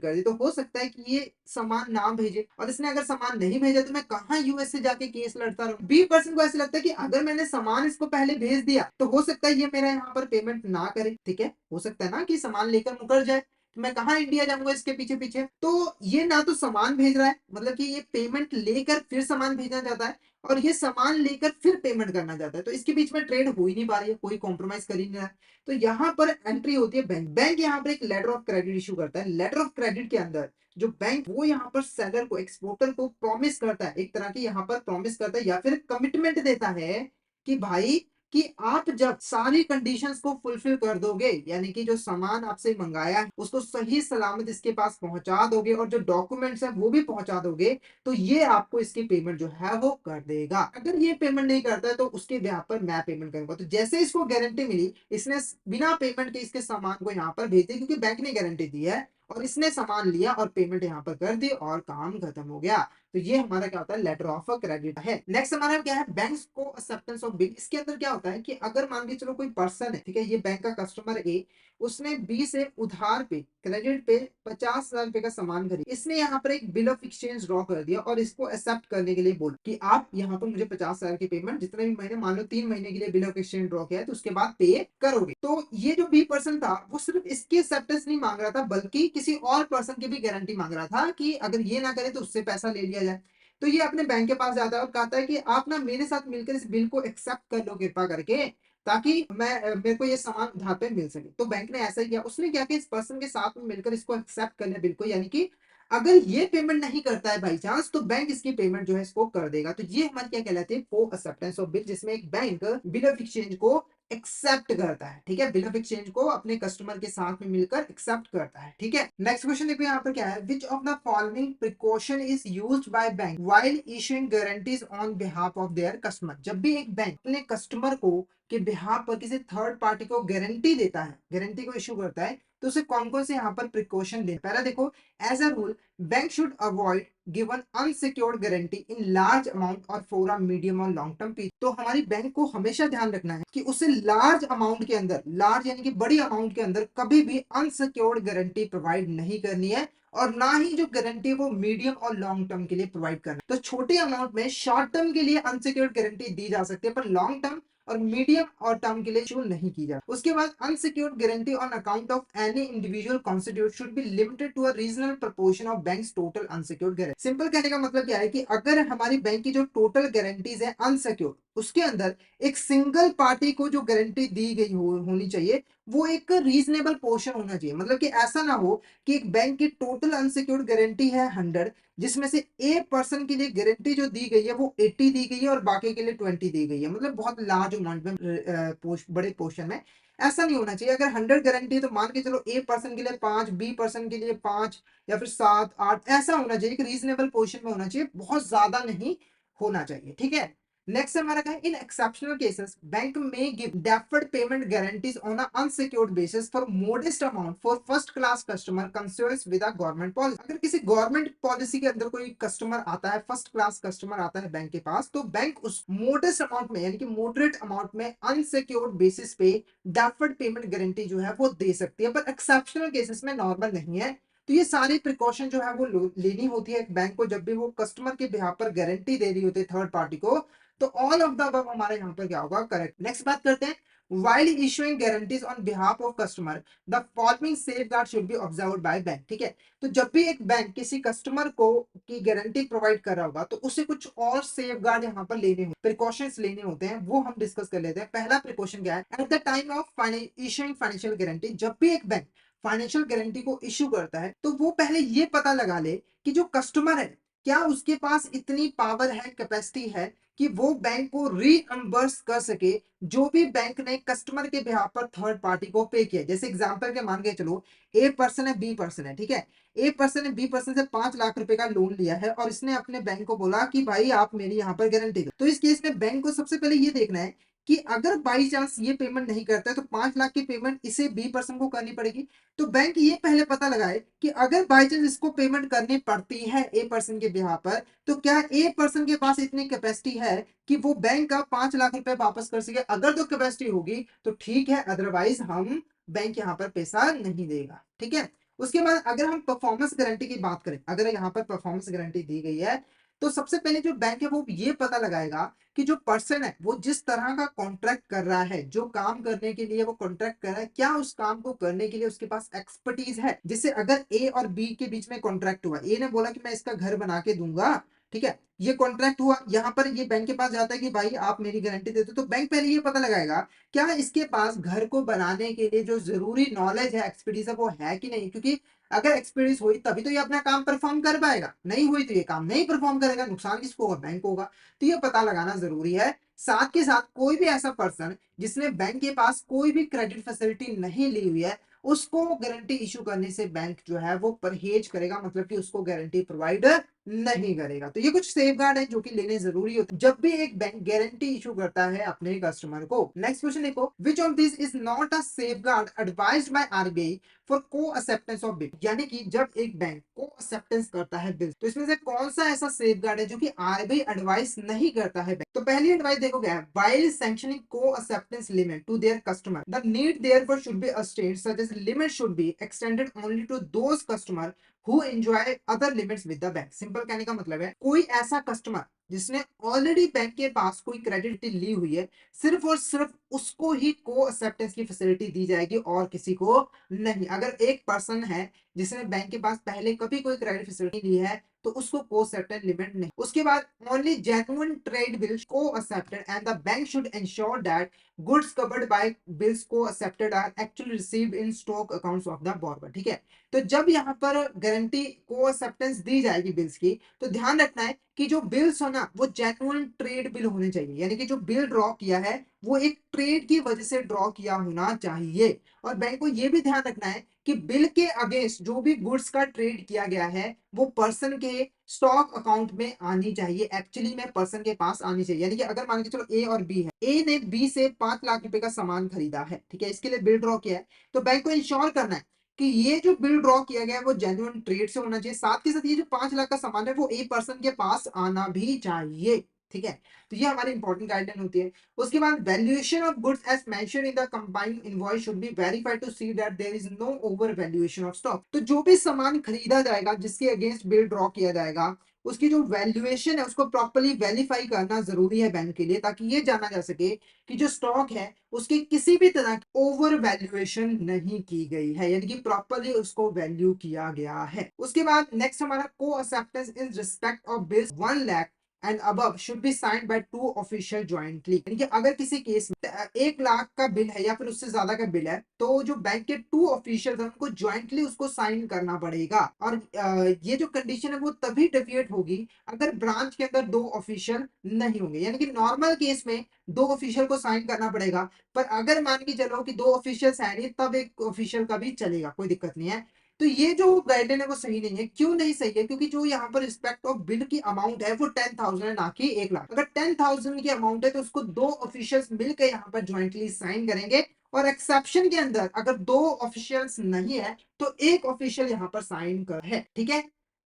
कर दी तो हो सकता है कि ये सामान ना भेजे, और इसने अगर सामान नहीं भेजा तो मैं कहाँ यूएसए जाके केस लड़ता रहूं। बी पर्सन को ऐसा लगता है कि अगर मैंने सामान इसको पहले भेज दिया तो हो सकता है ये मेरा यहाँ पर पेमेंट ना करे, ठीक है, हो सकता है ना कि सामान लेकर मुकर जाए, तो मैं कहाँ इंडिया जाऊंगा इसके पीछे पीछे। तो ये ना तो सामान भेज रहा है, मतलब कि ये पेमेंट लेकर फिर सामान भेजना चाहता है, और ये सामान लेकर फिर पेमेंट करना चाहता है। तो इसके बीच में ट्रेड हो ही नहीं पा रही है, कोई कॉम्प्रोमाइज कर ही नहीं रहा है। तो यहाँ पर एंट्री होती है बैंक यहाँ पर एक लेटर ऑफ क्रेडिट इशू करता है। लेटर ऑफ क्रेडिट के अंदर जो बैंक, वो यहाँ पर सेलर को, एक्सपोर्टर को प्रॉमिस करता है, एक तरह की यहाँ पर प्रॉमिस करता है या फिर कमिटमेंट देता है कि भाई, कि आप जब सारी कंडीशंस को फुलफिल कर दोगे, यानी कि जो सामान आपसे मंगाया है उसको सही सलामत इसके पास पहुंचा दोगे, और जो डॉक्यूमेंट्स है वो भी पहुंचा दोगे, तो ये आपको इसकी पेमेंट जो है वो कर देगा। अगर ये पेमेंट नहीं करता है तो उसके ब्याह पर मैं पेमेंट करूंगा। तो जैसे इसको गारंटी मिली, इसने बिना पेमेंट के इसके सामान को यहाँ पर भेज दिया, क्योंकि बैंक ने गारंटी दी है, और इसने सामान लिया और पेमेंट यहाँ पर कर दी और काम खत्म हो गया। तो ये हमारा क्या होता है, लेटर ऑफ क्रेडिट है। नेक्स्ट हमारा क्या है, बैंक्स को एक्सेप्टेंस ऑफ बिल। इसके अंदर क्या होता है कि अगर मान के चलो कोई पर्सन है, ठीक है, ये बैंक का कस्टमर ए, उसने बी से उधार पे, क्रेडिट पे 50,000 रुपए का सामान खरीदा, इसने यहाँ पर एक बिल ऑफ एक्सचेंज ड्रॉ कर दिया और इसको एक्सेप्ट करने के लिए बोला कि आप यहाँ पर मुझे 50,000 की पेमेंट जितने भी महीने, मान लो 3 महीने के लिए बिल ऑफ एक्सचेंज ड्रॉ किया है, तो उसके बाद पे करोगे। तो ये जो बी पर्सन था वो सिर्फ इसकी एक्सेप्टेंस नहीं मांग रहा था, बल्कि किसी और पर्सन की भी गारंटी मांग रहा था कि अगर ये ना करे तो उससे पैसा ले लिया जाए। तो ये अपने बैंक के पास जाता है और कहता है कि आप ना मेरे साथ मिलकर इस बिल को एक्सेप्ट कर लो कृपा करके, ताकि मेरे को ये सामान उधार पे मिल सके। तो बैंक ने ऐसा ही किया, उसने क्या किया, इस पर्सन के साथ में मिलकर इसको एक्सेप्ट कर लिया बिल को, यानी कि अगर ये पेमेंट नहीं करता है बाई चांस, तो बैंक इसकी पेमेंट जो है इसको कर देगा। तो ये हमारी क्या कहलाती है, को एक्सेप्टेंस ऑफ बिल, जिसमें एक बैंक बिल ऑफ एक्सचेंज को एक्सेप्ट करता है। ठीक है, बिल ऑफ एक्सचेंज को अपने कस्टमर के साथ में मिलकर एक्सेप्ट करता है। ठीक है, नेक्स्ट क्वेश्चन देखो यहाँ पर क्या है, विच of the following precaution is used by bank while issuing guarantees on behalf of their customer. जब भी एक बैंक अपने कस्टमर को के बिहाफ पर किसी थर्ड पार्टी को गारंटी देता है, गारंटी को इशू करता है, तो उसे कौन कौन से यहाँ पर प्रिकॉशन ले। पहला देखो, as a rule bank should avoid given unsecured guarantee in large amount और फॉर अ मीडियम और लॉन्ग टर्म पीरियड। तो हमारी बैंक को हमेशा ध्यान रखना है कि उसे लार्ज अमाउंट के अंदर, लार्ज यानी कि बड़ी अमाउंट के अंदर, कभी भी अनसिक्योर्ड गारंटी प्रोवाइड नहीं करनी है, और ना ही जो गारंटी है वो मीडियम और लॉन्ग टर्म के लिए प्रोवाइड करना। तो छोटे अमाउंट में शॉर्ट टर्म के लिए अनसिक्योर्ड गारंटी दी जा सकती है, पर लॉन्ग टर्म और मीडियम और टर्म के लिए इशू नहीं की जाती। उसके बाद unsecured guarantee on account of any individual constitute should be limited to a regional proportion of banks total unsecured guarantee. Simple कहने का मतलब क्या है कि अगर हमारी बैंक की जो टोटल गारंटीज है अनसिक्योर्ड, उसके अंदर एक सिंगल पार्टी को जो गारंटी दी गई होनी चाहिए, वो एक रीजनेबल पोर्शन होना चाहिए। मतलब कि ऐसा ना हो कि एक बैंक की टोटल अनसिक्योर्ड गारंटी है 100, जिसमें से ए पर्सन के लिए गारंटी जो दी गई है वो 80 दी गई है और बाकी के लिए 20 दी गई है, मतलब बहुत लार्ज अमाउंट में, बड़े पोर्शन में। ऐसा नहीं होना चाहिए। अगर 100 गारंटी है तो मान के चलो ए पर्सन के लिए 5, बी पर्सन के लिए 5, या फिर 7, 8 ऐसा होना चाहिए कि रीजनेबल पोर्शन में होना चाहिए, बहुत ज्यादा नहीं होना चाहिए। ठीक है, नेक्स्ट हमारा क्या है, इन एक्सेप्शनल केसेस बैंक में give deferred payment guarantees on a unsecured basis for modest amount for first class customer concerns with a government policy. अगर किसी गवर्नमेंट पॉलिसी के अंदर कोई कस्टमर आता है, फर्स्ट क्लास कस्टमर आता है बैंक के पास, तो बैंक उस मोडेस्ट अमाउंट में, यानी कि मॉडरेट अमाउंट में अनसिक्योर्ड बेसिस पे डेफर्ड पेमेंट गारंटी जो है वो दे सकती है, पर एक्सेप्शनल केसेस में नॉर्मल नहीं है। तो ये सारी प्रिकॉशन जो है वो लेनी होती है एक बैंक को, जब भी वो कस्टमर के बिहाफ पर गारंटी दे रही होती है थर्ड पार्टी को। तो ऑल ऑफ द अबव हमारे यहाँ पर क्या होगा, करेक्ट। नेक्स्ट बात करते हैं, while issuing guarantees on behalf of customer the following safeguard should be observed by bank। ठीक है, तो जब भी एक बैंक किसी कस्टमर को की गारंटी प्रोवाइड कर रहा होगा, तो उसे कुछ और सेफगार्ड यहाँ पर लेने होते, प्रिकॉशंस लेने होते हैं, वो हम डिस्कस कर लेते हैं। पहला प्रिकॉशन क्या है, at the time of issuing financial guarantee, जब भी एक बैंक फाइनेंशियल गारंटी को इशू करता है, तो वो पहले ये पता लगा ले कि जो कस्टमर है, क्या उसके पास इतनी पावर है, कैपेसिटी है कि वो बैंक को रीअम्बर्स कर सके जो भी बैंक ने कस्टमर के बिहाफ पर थर्ड पार्टी को पे किया। जैसे एग्जांपल के मान के चलो, ए पर्सन है, बी पर्सन है, ठीक है, ए पर्सन ने बी पर्सन से 5 लाख रुपए का लोन लिया है और इसने अपने बैंक को बोला कि भाई आप मेरी यहाँ पर गारंटी दो। तो इस केस में बैंक को सबसे पहले ये देखना है कि अगर बाई चांस ये पेमेंट नहीं करता है, तो 5 लाख की पेमेंट इसे बी पर्सन को करनी पड़ेगी। तो बैंक ये पहले पता लगाए कि अगर बाई चांस इसको पेमेंट करनी पड़ती है ए पर्सन के बिहाफ पर, तो क्या ए पर्सन के पास इतनी कैपेसिटी है कि वो बैंक का 5 लाख रुपए वापस कर सके। अगर तो कैपेसिटी होगी तो ठीक है, अदरवाइज हम बैंक यहाँ पर पैसा नहीं देगा। ठीक है, उसके बाद अगर हम परफॉर्मेंस गारंटी की बात करें, अगर यहाँ पर परफॉर्मेंस गारंटी दी गई है, तो सबसे पहले जो बैंक है वो ये पता लगाएगा कि जो पर्सन है वो जिस तरह का कॉन्ट्रैक्ट कर रहा है, जो काम करने के लिए वो कॉन्ट्रैक्ट कर रहा है, क्या उस काम को करने के लिए उसके पास एक्सपर्टीज है। जैसे अगर ए और बी के बीच में कॉन्ट्रैक्ट हुआ, ए ने बोला कि मैं इसका घर बना के दूंगा, ठीक है, ये कॉन्ट्रैक्ट हुआ, यहाँ पर ये बैंक के पास जाता है कि भाई आप मेरी गारंटी दे दो, तो बैंक पहले ये पता लगाएगा क्या इसके पास घर को बनाने के लिए जो जरूरी नॉलेज है, एक्सपर्टीज है, वो है कि नहीं। क्योंकि अगर एक्सपीरियंस हुई तभी तो ये अपना काम परफॉर्म कर पाएगा, नहीं हुई तो ये काम नहीं परफॉर्म करेगा, नुकसान किसको होगा, बैंक को होगा। तो ये पता लगाना जरूरी है। साथ के साथ कोई भी ऐसा पर्सन जिसने बैंक के पास कोई भी क्रेडिट फैसिलिटी नहीं ली हुई है, उसको गारंटी इशू करने से बैंक जो है वो परहेज करेगा, मतलब कि उसको गारंटी प्रोवाइड नहीं करेगा। तो ये कुछ सेफगार्ड है जो कि लेने जरूरी होते हैं जब भी एक बैंक गारंटी इशू करता है अपने कस्टमर को। नेक्स्ट क्वेश्चन देखो, which of this is not a safeguard advised by RBI for को एक्सेप्टेंस ऑफ बिल। यानी कि जब एक बैंक को एक्सेप्टेंस करता है बिल, तो इसमें से कौन सा ऐसा सेफगार्ड है जो कि आरबीआई एडवाइस नहीं करता है बैंक। तो पहली एडवाइस देखो क्या है, while sanctioning co acceptance limit to their customer the need therefore should be a state such as limit should be extended only to those customer who enjoy other limits with the bank. Simple कहने का मतलब है, कोई ऐसा customer जिसने already bank के पास कोई credit ली हुई है, सिर्फ और सिर्फ उसको ही को एक्सेप्टेंस की फैसिलिटी दी जाएगी और किसी को नहीं। अगर एक पर्सन है जिसने बैंक के पास पहले कभी कोई क्रेडिट फैसिलिटी ली है, तो उसको को एक्सेप्टेंस लिमिट नहीं। उसके बाद ओनली जेन्युइन ट्रेड बिल्स को accepted and the bank should ensure that goods covered by bills को accepted are actually received in stock accounts of the borrower. ठीक है, तो जब यहाँ पर गारंटी को एक्सेप्टेंस दी जाएगी बिल्स की, तो ध्यान रखना है कि जो बिल्स हो ना वो जेन्युइन ट्रेड बिल होने चाहिए। यानी कि जो बिल ड्रॉ किया है वो एक ट्रेड की वजह से ड्रॉ किया होना चाहिए। और बैंक को ये भी ध्यान रखना है कि बिल के अगेंस्ट जो भी गुड्स का ट्रेड किया गया है वो पर्सन के स्टॉक अकाउंट में आनी चाहिए, एक्चुअली में पर्सन के पास आनी चाहिए। यानी कि अगर मान के चलो ए और बी है, ए ने बी से 5 लाख रुपए का सामान खरीदा है, ठीक है, इसके लिए बिल ड्रॉ किया है, तो बैंक को इंश्योर करना है कि ये जो बिल ड्रॉ किया गया है वो जेन्युइन ट्रेड से होना चाहिए। साथ के साथ ये जो 5 लाख का सामान है वो ए पर्सन के पास आना भी चाहिए। ठीक है, तो ये हमारी इंपॉर्टेंट गाइडलाइन होती है। उसके बाद valuation of goods as mention in the combined invoice should be verified to see that there is no over valuation of stock. तो जो भी सामान खरीदा जाएगा जिसके अगेंस्ट बिल ड्रॉ किया जाएगा, उसकी जो वैल्यूएशन है उसको प्रॉपर्ली वेरीफाई करना जरूरी है बैंक के लिए, ताकि ये जाना जा सके कि जो स्टॉक है उसकी किसी भी तरह की ओवर वैल्यूएशन नहीं की गई है, यानी कि प्रॉपर्ली उसको वैल्यू किया गया है। उसके बाद नेक्स्ट हमारा को acceptance in respect of bills 1 lakh and above should be signed by two official jointly. यानी कि अगर किसी केस में 1 लाख का बिल है या फिर उससे ज्यादा का बिल है, तो जो बैंक के टू ऑफिशियल है उनको ज्वाइंटली उसको साइन करना पड़ेगा। और ये जो कंडीशन है वो तभी डेफिएट होगी अगर ब्रांच के अंदर 2 ऑफिशियल नहीं होंगे। यानी कि नॉर्मल केस में 2 ऑफिशियल को साइन करना पड़ेगा, पर अगर मान के चलो कि 2 ऑफिशियल है नहीं, तब एक ऑफिशियल का भी चलेगा, कोई दिक्कत नहीं है। तो ये जो गाइडलाइन है वो सही नहीं है। क्यों नहीं सही है? क्योंकि जो यहाँ पर रिस्पेक्ट ऑफ बिल की अमाउंट है वो 10,000 है, ना कि 1 लाख। अगर 10,000 की अमाउंट है तो उसको 2 ऑफिशियल्स मिलकर यहाँ पर ज्वाइंटली साइन करेंगे। और एक्सेप्शन के अंदर अगर 2 ऑफिशियल्स नहीं है तो एक ऑफिशियल यहाँ पर साइन कर है। ठीक है,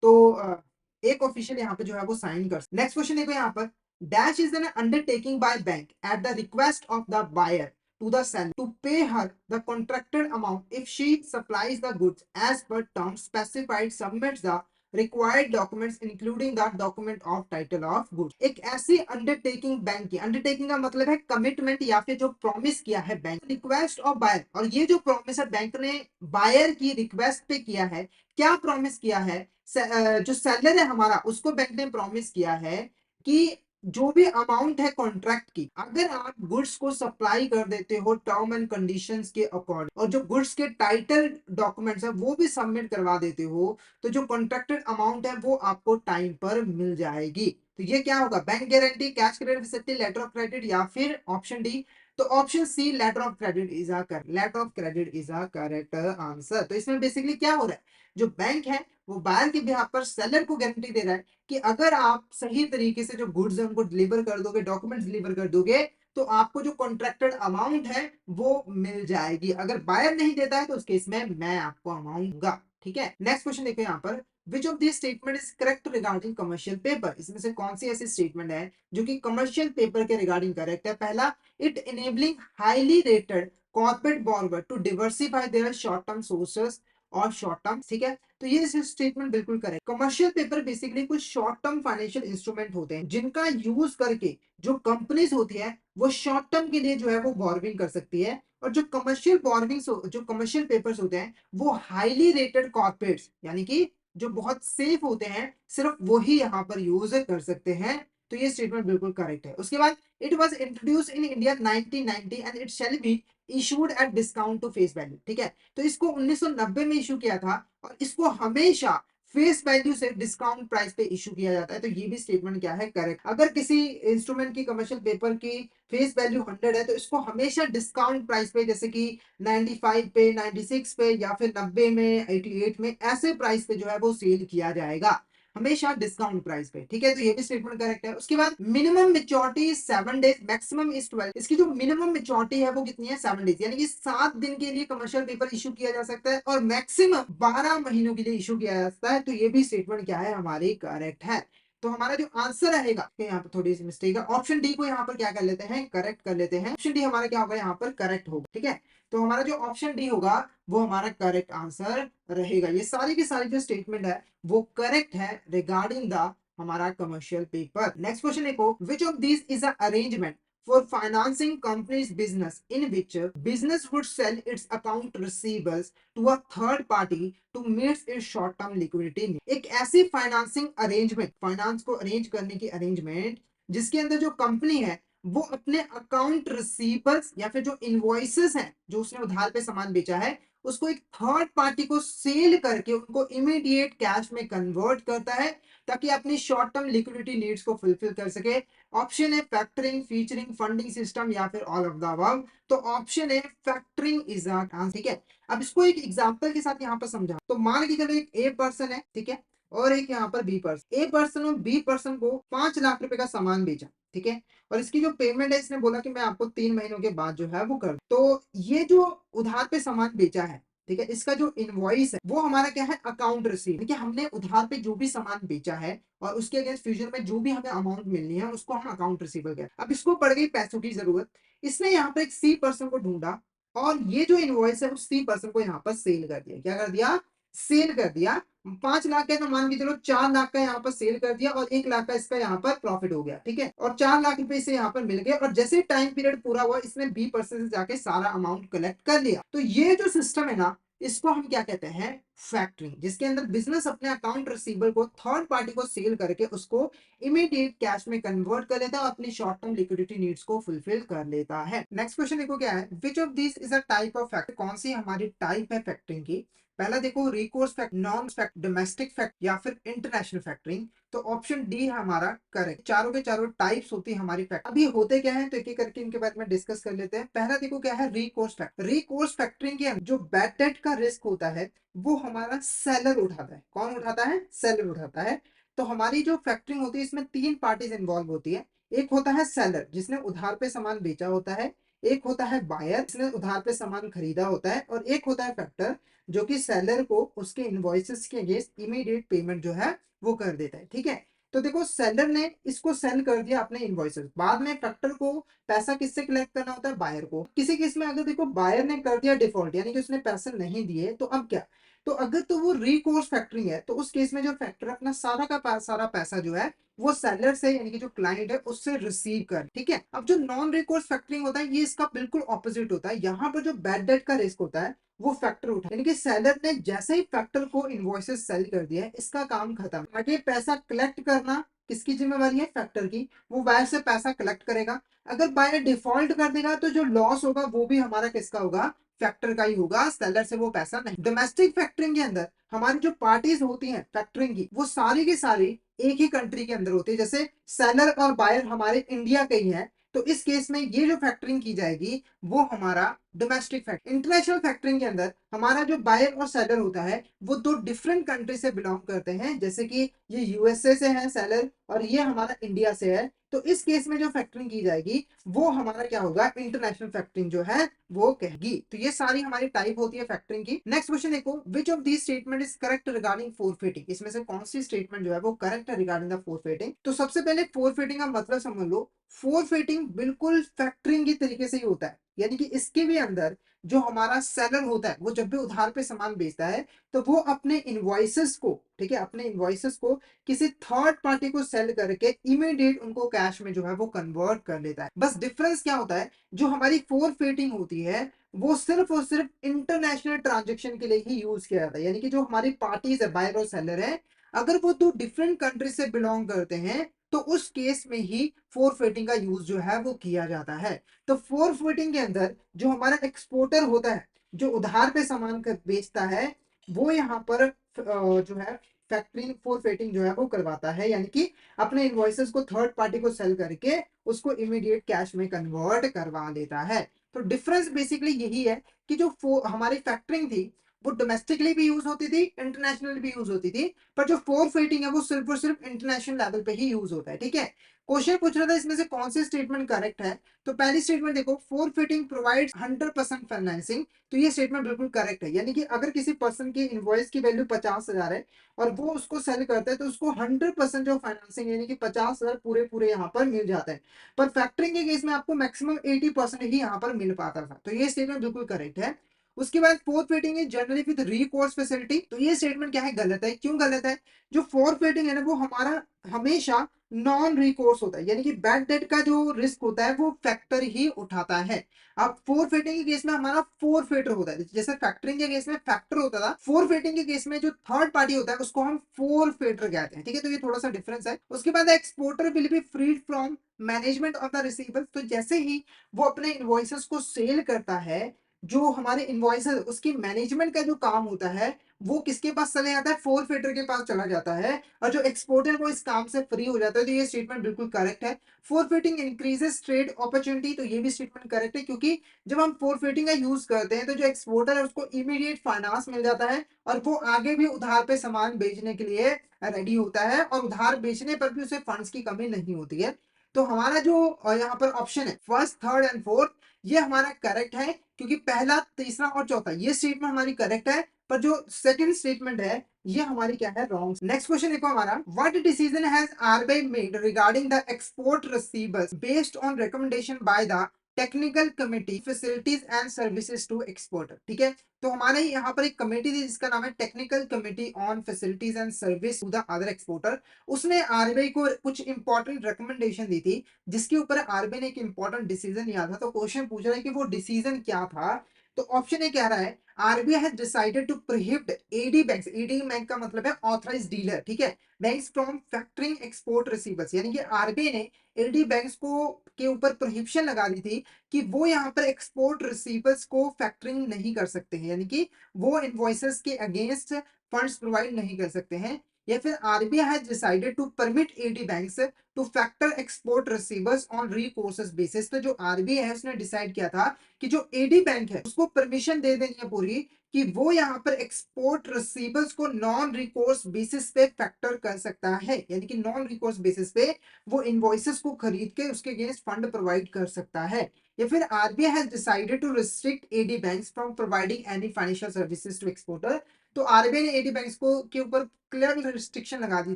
तो एक ऑफिशियल यहाँ पे जो है वो साइन कर। नेक्स्ट क्वेश्चन देखो यहाँ पर, dash is an undertaking by bank at the request of the buyer to the seller to pay her the contracted amount if she supplies the goods as per terms specified, submits the required documents including the document of title of goods। एक ऐसी undertaking bank की, undertaking का मतलब है commitment या फिर जो promise किया है बैंक, रिक्वेस्ट ऑफ बायर। और ये जो प्रॉमिस है बैंक ने बायर की रिक्वेस्ट पे किया है। क्या प्रॉमिस किया है? जो सेलर है हमारा उसको बैंक ने प्रॉमिस किया है कि जो भी अमाउंट है कॉन्ट्रैक्ट की, अगर आप गुड्स को सप्लाई कर देते हो टर्म एंड कंडीशंस के अकॉर्डिंग और जो गुड्स के टाइटल डॉक्यूमेंट्स है वो भी सबमिट करवा देते हो, तो जो कॉन्ट्रैक्टेड अमाउंट है वो आपको टाइम पर मिल जाएगी। तो ये क्या होगा? Bank guarantee, cash credit facility, letter of credit, या फिर ऑप्शन डी। तो option C letter of credit is a correct, letter of credit is a correct answer. तो इसमें बेसिकली क्या हो रहा है, जो बैंक है वो बायर के बिहाफ पर सेलर को गारंटी दे रहा है कि अगर आप सही तरीके से जो गुड्स है उनको डिलीवर कर दोगे, डॉक्यूमेंट्स डिलीवर कर दोगे, तो आपको जो कॉन्ट्रैक्टेड अमाउंट है वो मिल जाएगी। अगर बायर नहीं देता है तो उस केस में मैं आपको अमाउंट दूंगा। ठीक है, नेक्स्ट क्वेश्चन देखो यहाँ पर, which of this statement is correct regarding commercial paper. इसमें से कौन सी ऐसी स्टेटमेंट है जो कि कमर्शियल पेपर के रिगार्डिंग करेक्ट है? पहला, it enabling highly rated corporate borrower to diversify their short term sources और शॉर्ट टर्म। ठीक है, तो ये स्टेटमेंट बिल्कुल करेक्ट। कमर्शियल पेपर बेसिकली कुछ शॉर्ट टर्म फाइनेंशियल इंस्ट्रूमेंट होते हैं जिनका यूज करके जो कंपनीज होती है वो शॉर्ट टर्म के लिए जो है वो बॉर्विंग कर सकती है। और जो कमर्शियल बॉर्विंग्स, जो कमर्शियल पेपर्स होते हैं वो हाईली रेटेड कॉर्पोरेट्स, यानी कि जो बहुत सेफ होते हैं, सिर्फ वही यहाँ पर यूज कर सकते हैं। तो ये स्टेटमेंट बिल्कुल करेक्ट है। उसके बाद, it was introduce in India 1990 and it shall be issued at discount to face value. ठीक है, तो इसको 1990 में इशू किया था और इसको हमेशा फेस वैल्यू से डिस्काउंट प्राइस पे इशू किया जाता है। तो ये भी स्टेटमेंट क्या है? करेक्ट। अगर किसी इंस्ट्रूमेंट की, कमर्शियल पेपर की फेस वैल्यू 100 है तो इसको हमेशा डिस्काउंट प्राइस पे, जैसे कि 95 पे, 96 पे, या फिर 90 में, 88 में, ऐसे प्राइस पे जो है वो सेल किया जाएगा। हमेशा डिस्काउंट प्राइस पे, ठीक है, तो ये भी स्टेटमेंट करेक्ट है। उसके बाद minimum maturity 7 days, maximum is 12। इसकी जो मिनिमम मेच्योरिटी है वो कितनी है, 7 डेज, यानी कि 7 दिन के लिए कमर्शियल पेपर इशू किया जा सकता है और मैक्सिमम 12 महीनों के लिए इशू किया जा सकता है। तो ये भी स्टेटमेंट क्या है, हमारी करेक्ट है। तो हमारा जो आंसर रहेगा, यहाँ पर थोड़ी सी मिस्टेक है, ऑप्शन डी को यहाँ पर क्या कर लेते हैं, करेक्ट कर लेते हैं। ऑप्शन डी हमारा क्या होगा, यहाँ पर करेक्ट होगा, ठीक है। तो हमारा जो ऑप्शन डी होगा वो हमारा करेक्ट आंसर रहेगा। ये सारी की सारी जो स्टेटमेंट है वो करेक्ट है रिगार्डिंग द हमारा कमर्शियल पेपर। नेक्स्ट क्वेश्चन देखो, which of this is a arrangement for financing company's business in which business would sell its account receivables to a third party to meet its short term liquidity need। एक ऐसी financing arrangement, finance को arrange करने की arrangement जिसके अंदर जो company है वो अपने अकाउंट रिसीवर्स या फिर जो इनवॉइसेस हैं जो उसने उधार पे सामान बेचा है उसको एक थर्ड पार्टी को सेल करके उनको इमीडिएट कैश में कन्वर्ट करता है ताकि अपनी शॉर्ट टर्म लिक्विडिटी नीड्स को फुलफिल कर सके। ऑप्शन है फैक्टरिंग, फीचरिंग, फंडिंग सिस्टम या फिर ऑल ऑफ द अबव। तो ऑप्शन है फैक्टरिंग इज आंसर, ठीक है। अब इसको एक एग्जांपल के साथ यहाँ पर समझा, तो मान के चलो एक ए पर्सन है, ठीक है, और एक यहाँ पर बी पर्सन। ए पर्सन और बी पर्सन को 5 लाख रुपए का सामान बेचा, ठीक है, और इसकी जो पेमेंट है इसने बोला कि मैं आपको 3 महीनों के बाद जो है वो कर, तो ये जो उधार पे सामान बेचा है, ठीक है, इसका जो इनवॉइस है वो हमारा क्या है, अकाउंट रिसीव, ठीक है, हमने उधार पे जो भी सामान बेचा है और उसके अगेंस्ट फ्यूचर में जो भी हमें अमाउंट मिलनी है उसको हम अकाउंट रिसीवर कहते हैं। अब इसको पड़ गई पैसों की जरूरत, इसने यहाँ पर एक सी पर्सन को ढूंढा और ये जो इनवॉइस है उस सी पर्सन को यहाँ पर सेल कर दिया। क्या कर दिया, सेल कर दिया। 5 लाख का तो मान के चलो 4 लाख का यहाँ पर सेल कर दिया और 1 लाख का इसका यहाँ पर प्रॉफिट हो गया, ठीक है, और 4 लाख रुपए इसे यहाँ पर मिल गए और जैसे टाइम पीरियड पूरा हुआ इसने बी पर्सन से जाके सारा अमाउंट कलेक्ट कर लिया। तो ये जो सिस्टम है ना इसको हम क्या कहते हैं, फैक्टरिंग, जिसके अंदर बिजनेस अपने अकाउंट रिसीवर को थर्ड पार्टी को सेल करके उसको इमीडिएट कैश में कन्वर्ट कर लेता है और अपनी शॉर्ट टर्म लिक्विडिटी नीड्स को फुलफिल कर लेता है। नेक्स्ट क्वेश्चन देखो क्या है, विच of this is a type of factor, कौन सी हमारी टाइप है फैक्टरिंग की। पहला देखो recourse fact, non fact, domestic fact या फिर इंटरनेशनल फैक्टरिंग। तो ऑप्शन डी है हमारा करेक्ट। चारों के चारों टाइप्स होती है हमारी फैक्ट। अब ये होते क्या है तो एक एक करके इनके बारे में डिस्कस कर लेते हैं। पहला देखो क्या है, रिकोर्स फैक्ट। रिकोर्स फैक्टरिंग के जो बैड डेट का रिस्क होता है वो हमारा सेलर उठाता है। कौन उठाता है, सेलर उठाता है। तो हमारी जो फैक्टरिंग होती है इसमें 3 पार्टीज इन्वॉल्व होती है। एक होता है सेलर जिसने उधार पे सामान बेचा होता है, एक होता है बायर जिसने उधार पे सामान खरीदा होता है, और एक होता है फैक्टर जो कि सेलर को उसके इनवॉइसेस के अगेंस्ट इमीडिएट पेमेंट जो है वो कर देता है, ठीक है। तो देखो सेलर ने इसको सेल कर दिया अपने इनवॉइसेस, बाद में फैक्टर को पैसा किससे कलेक्ट करना होता है, बायर को। किसी केस में अगर देखो बायर ने कर दिया डिफॉल्ट यानी कि उसने पैसे नहीं दिए तो अब क्या, तो अगर तो वो रिकोर्स फैक्टरिंग है तो उस केस में जो फैक्टर अपना सारा का सारा पैसा जो है वो सेलर से यानी कि जो क्लाइंट है उससे रिसीव कर, ठीक है। अब जो नॉन रिकोर्स फैक्टरिंग होता है ये इसका बिल्कुल ऑपोजिट होता है। यहाँ पर जो बैड डेट का रिस्क होता है वो फैक्टर उठा, यानी कि सेलर ने जैसे ही फैक्टर को इनवॉइसेस सेल कर दिया है इसका काम खत्म। आगे पैसा कलेक्ट करना किसकी जिम्मेवारी है, फैक्टर की। वो बायर से पैसा कलेक्ट करेगा। अगर बायर डिफॉल्ट कर देगा तो जो लॉस होगा वो भी हमारा किसका होगा, फैक्टर का ही होगा, सेलर से वो पैसा नहीं। डोमेस्टिक फैक्टरिंग के अंदर हमारी जो पार्टीज होती हैं फैक्टरिंग की वो सारी की सारी एक ही कंट्री के अंदर होती है। जैसे सेलर और बायर हमारे इंडिया के ही हैं तो इस केस में ये जो फैक्टरिंग की जाएगी वो हमारा डोमेस्टिक फैक्टर। इंटरनेशनल फैक्टरिंग के अंदर हमारा जो बायर और सेलर होता है वो 2 डिफरेंट कंट्री से बिलोंग करते हैं, जैसे कि ये यूएसए से है सेलर और ये हमारा इंडिया से है। तो इस केस में जो फैक्टरिंग की जाएगी वो हमारा क्या होगा, इंटरनेशनल फैक्टरिंग जो है वो कहेगी। तो ये सारी हमारी टाइप होती है फैक्टरिंग की। नेक्स्ट क्वेश्चन देखो, which of this statement is correct regarding forfaiting, इसमें से कौन सी स्टेटमेंट जो है वो करेक्ट है रिगार्डिंग द फोरफिटिंग। तो सबसे पहले फोरफिटिंग का मतलब समझ लो, फोरफिटिंग बिल्कुल फैक्टरिंग की तरीके से ही होता है, यानी कि इसके भी अंदर जो हमारा सेलर होता है वो जब भी उधार पे सामान बेचता है तो वो अपने इनवॉइसेस को, ठीक है, अपने इनवॉइसेस को किसी थर्ड पार्टी को सेल करके इमीडिएट उनको कैश में जो है वो कन्वर्ट कर लेता है। बस डिफरेंस क्या होता है, जो हमारी फोरफिटिंग होती है वो सिर्फ और सिर्फ इंटरनेशनल ट्रांजेक्शन के लिए ही यूज किया जाता है, यानी कि जो हमारी पार्टीज है बायर और सेलर है अगर वो 2 डिफरेंट कंट्री से बिलोंग करते हैं तो उस केस में ही फोरफिटिंग का यूज जो है वो किया जाता है। तो फोरफिटिंग के अंदर जो हमारा एक्सपोर्टर होता है जो उधार पे सामान बेचता है वो यहाँ पर जो है फैक्टरिंग फोरफिटिंग जो है वो करवाता है, यानी कि अपने इनवॉइसेस को थर्ड पार्टी को सेल करके उसको इमीडिएट कैश में कन्वर्ट करवा देता है। तो डिफरेंस बेसिकली यही है कि जो हमारी फैक्टरिंग थी वो डोमेस्टिकली भी यूज होती थी, इंटरनेशनल भी यूज होती थी, पर जो फोरफिटिंग है वो सिर्फ और सिर्फ इंटरनेशनल लेवल पे ही यूज होता है। ठीक है, क्वेश्चन पूछ रहा था इसमें से कौन सी स्टेटमेंट करेक्ट है। तो पहली स्टेटमेंट देखो, फोरफिटिंग प्रोवाइड्स 100% फाइनेंसिंग, तो ये स्टेटमेंट बिल्कुल करेक्ट है। यानी कि अगर किसी पर्सन की इनवॉइस की वैल्यू 50,000 है और वो उसको सेल करता है तो उसको 100% जो फाइनेंसिंग यानी कि 50,000 पूरे पूरे यहाँ पर मिल जाता है। पर फैक्टरिंग के केस में आपको मैक्सिमम 80% ही यहाँ पर मिल पाता था, तो ये स्टेटमेंट बिल्कुल करेक्ट है। उसके बाद फोर्थ वेटिंग है जनरली विद रिकोर्स फैसिलिटी, तो ये स्टेटमेंट क्या है, गलत है। क्यों गलत है? जो फोर्थ वेटिंग है ना वो हमारा हमेशा नॉन रिकोर्स होता है, यानी कि बैड डेट का जो रिस्क होता है वो फैक्टर ही उठाता है। अब फोरफिटिंग के केस में हमारा फोरफिटर होता है, जैसे फैक्टरिंग के केस में फैक्टर होता था, फोरफिटिंग के केस में जो थर्ड पार्टी होता है उसको हम फोरफिटर कहते हैं। ठीक है, तो ये थोड़ा सा डिफरेंस है। उसके बाद exporter will be freed from management of the receivers, तो जैसे ही वो अपने इनवॉइसेस को सेल करता है, जो हमारे इनवॉइसेस उसकी मैनेजमेंट का जो काम होता है वो किसके पास चले जाता है, फोरफिटर के पास चला जाता है, और जो एक्सपोर्टर वो इस काम से फ्री हो जाता है। तो ये स्टेटमेंट बिल्कुल करेक्ट है। फोरफिटिंग इंक्रीजेस ट्रेड अपॉर्चुनिटी, तो ये भी स्टेटमेंट करेक्ट है, क्योंकि जब हम फोरफिटिंग का यूज करते हैं तो जो एक्सपोर्टर है उसको इमीडिएट फाइनेंस मिल जाता है और वो आगे भी उधार पे सामान बेचने के लिए रेडी होता है, और उधार बेचने पर भी उसे फंड्स की कमी नहीं होती है। तो हमारा जो यहाँ पर ऑप्शन है फर्स्ट, थर्ड एंड फोर्थ, ये हमारा करेक्ट है, क्योंकि पहला, तीसरा और चौथा ये स्टेटमेंट हमारी करेक्ट है, पर जो सेकंड स्टेटमेंट है ये हमारी क्या है, रॉन्ग। नेक्स्ट क्वेश्चन देखो हमारा, what decision has RBI made regarding the export receivers based on recommendation by the technical committee facilities and services to exporter. ठीक है, तो हमारे यहाँ पर एक कमेटी थी जिसका नाम है technical committee on facilities and service to the other exporter. उसने आरबीआई को कुछ इंपॉर्टेंट रिकमेंडेशन दी थी, जिसके ऊपर आरबीआई ने एक इंपॉर्टेंट डिसीजन लिया था। तो क्वेश्चन पूछ रहा है कि वो डिसीजन क्या था। तो ऑप्शन ए कह रहा है RBI has decided to prohibit AD banks, AD bank का मतलब है ऑथराइज्ड डीलर, ठीक है, banks from factoring export receivers, यानी कि आरबीआई ने एडी बैंक्स को के ऊपर प्रोहिबिशन लगा दी थी कि वो यहाँ पर एक्सपोर्ट रिसीवर्स को फैक्टरिंग नहीं कर सकते हैं, यानी कि वो इनवॉइसेस के अगेंस्ट फंड्स प्रोवाइड नहीं कर सकते हैं। या फिर RBI has decided to permit AD banks to factor export receivers on recourses basis, तो जो आरबीआई है उसने डिसाइड किया था कि जो एडी बैंक है उसको परमिशन दे देनी है पूरी कि वो यहाँ पर एक्सपोर्ट रिसीवर्स को नॉन रिकोर्स बेसिस पे फैक्टर कर सकता है, यानी कि नॉन रिकोर्स बेसिस पे वो इनवॉइसेस को खरीद के उसके अगेंस्ट फंड प्रोवाइड कर सकता है। या फिर RBI has decided to restrict AD banks from providing any financial services to exporter, तो आरबीआई ने एडी बैंक्स को के ऊपर क्लियर रिस्ट्रिक्शन लगा दी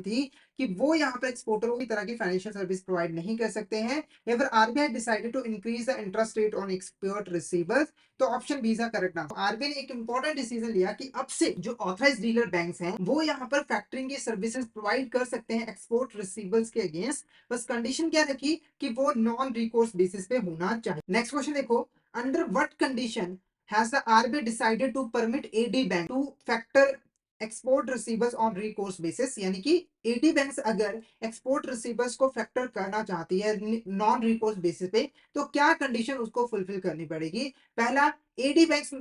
थी कि वो यहाँ पर एक्सपोर्टरों की तरह की फाइनेंशियल सर्विस प्रोवाइड नहीं कर सकते हैं। या फिर RBI decided to increase the interest rate on export receivables, तो option B is correct answer. RBI ने एक इंपॉर्टेंट डिसीजन लिया कि अब से जो ऑथराइज्ड डीलर बैंक्स हैं वो यहाँ पर फैक्टरिंग की सर्विसेज प्रोवाइड कर सकते हैं एक्सपोर्ट रिसीवर्स के अगेंस्ट, बस कंडीशन क्या रखी कि वो नॉन रिकोर्स बेसिस पे होना चाहिए। नेक्स्ट क्वेश्चन देखो, under what condition has the RBI decided to permit AD bank to factor export receivers on recourse basis, यानी कि एडी बैंक्स अगर एक्सपोर्ट रिसीवर्स को फैक्टर करना चाहती है नॉन रिकोर्स बेसिस पे, तो क्या कंडीशन उसको फुलफिल करनी पड़ेगी। पहला, AD banks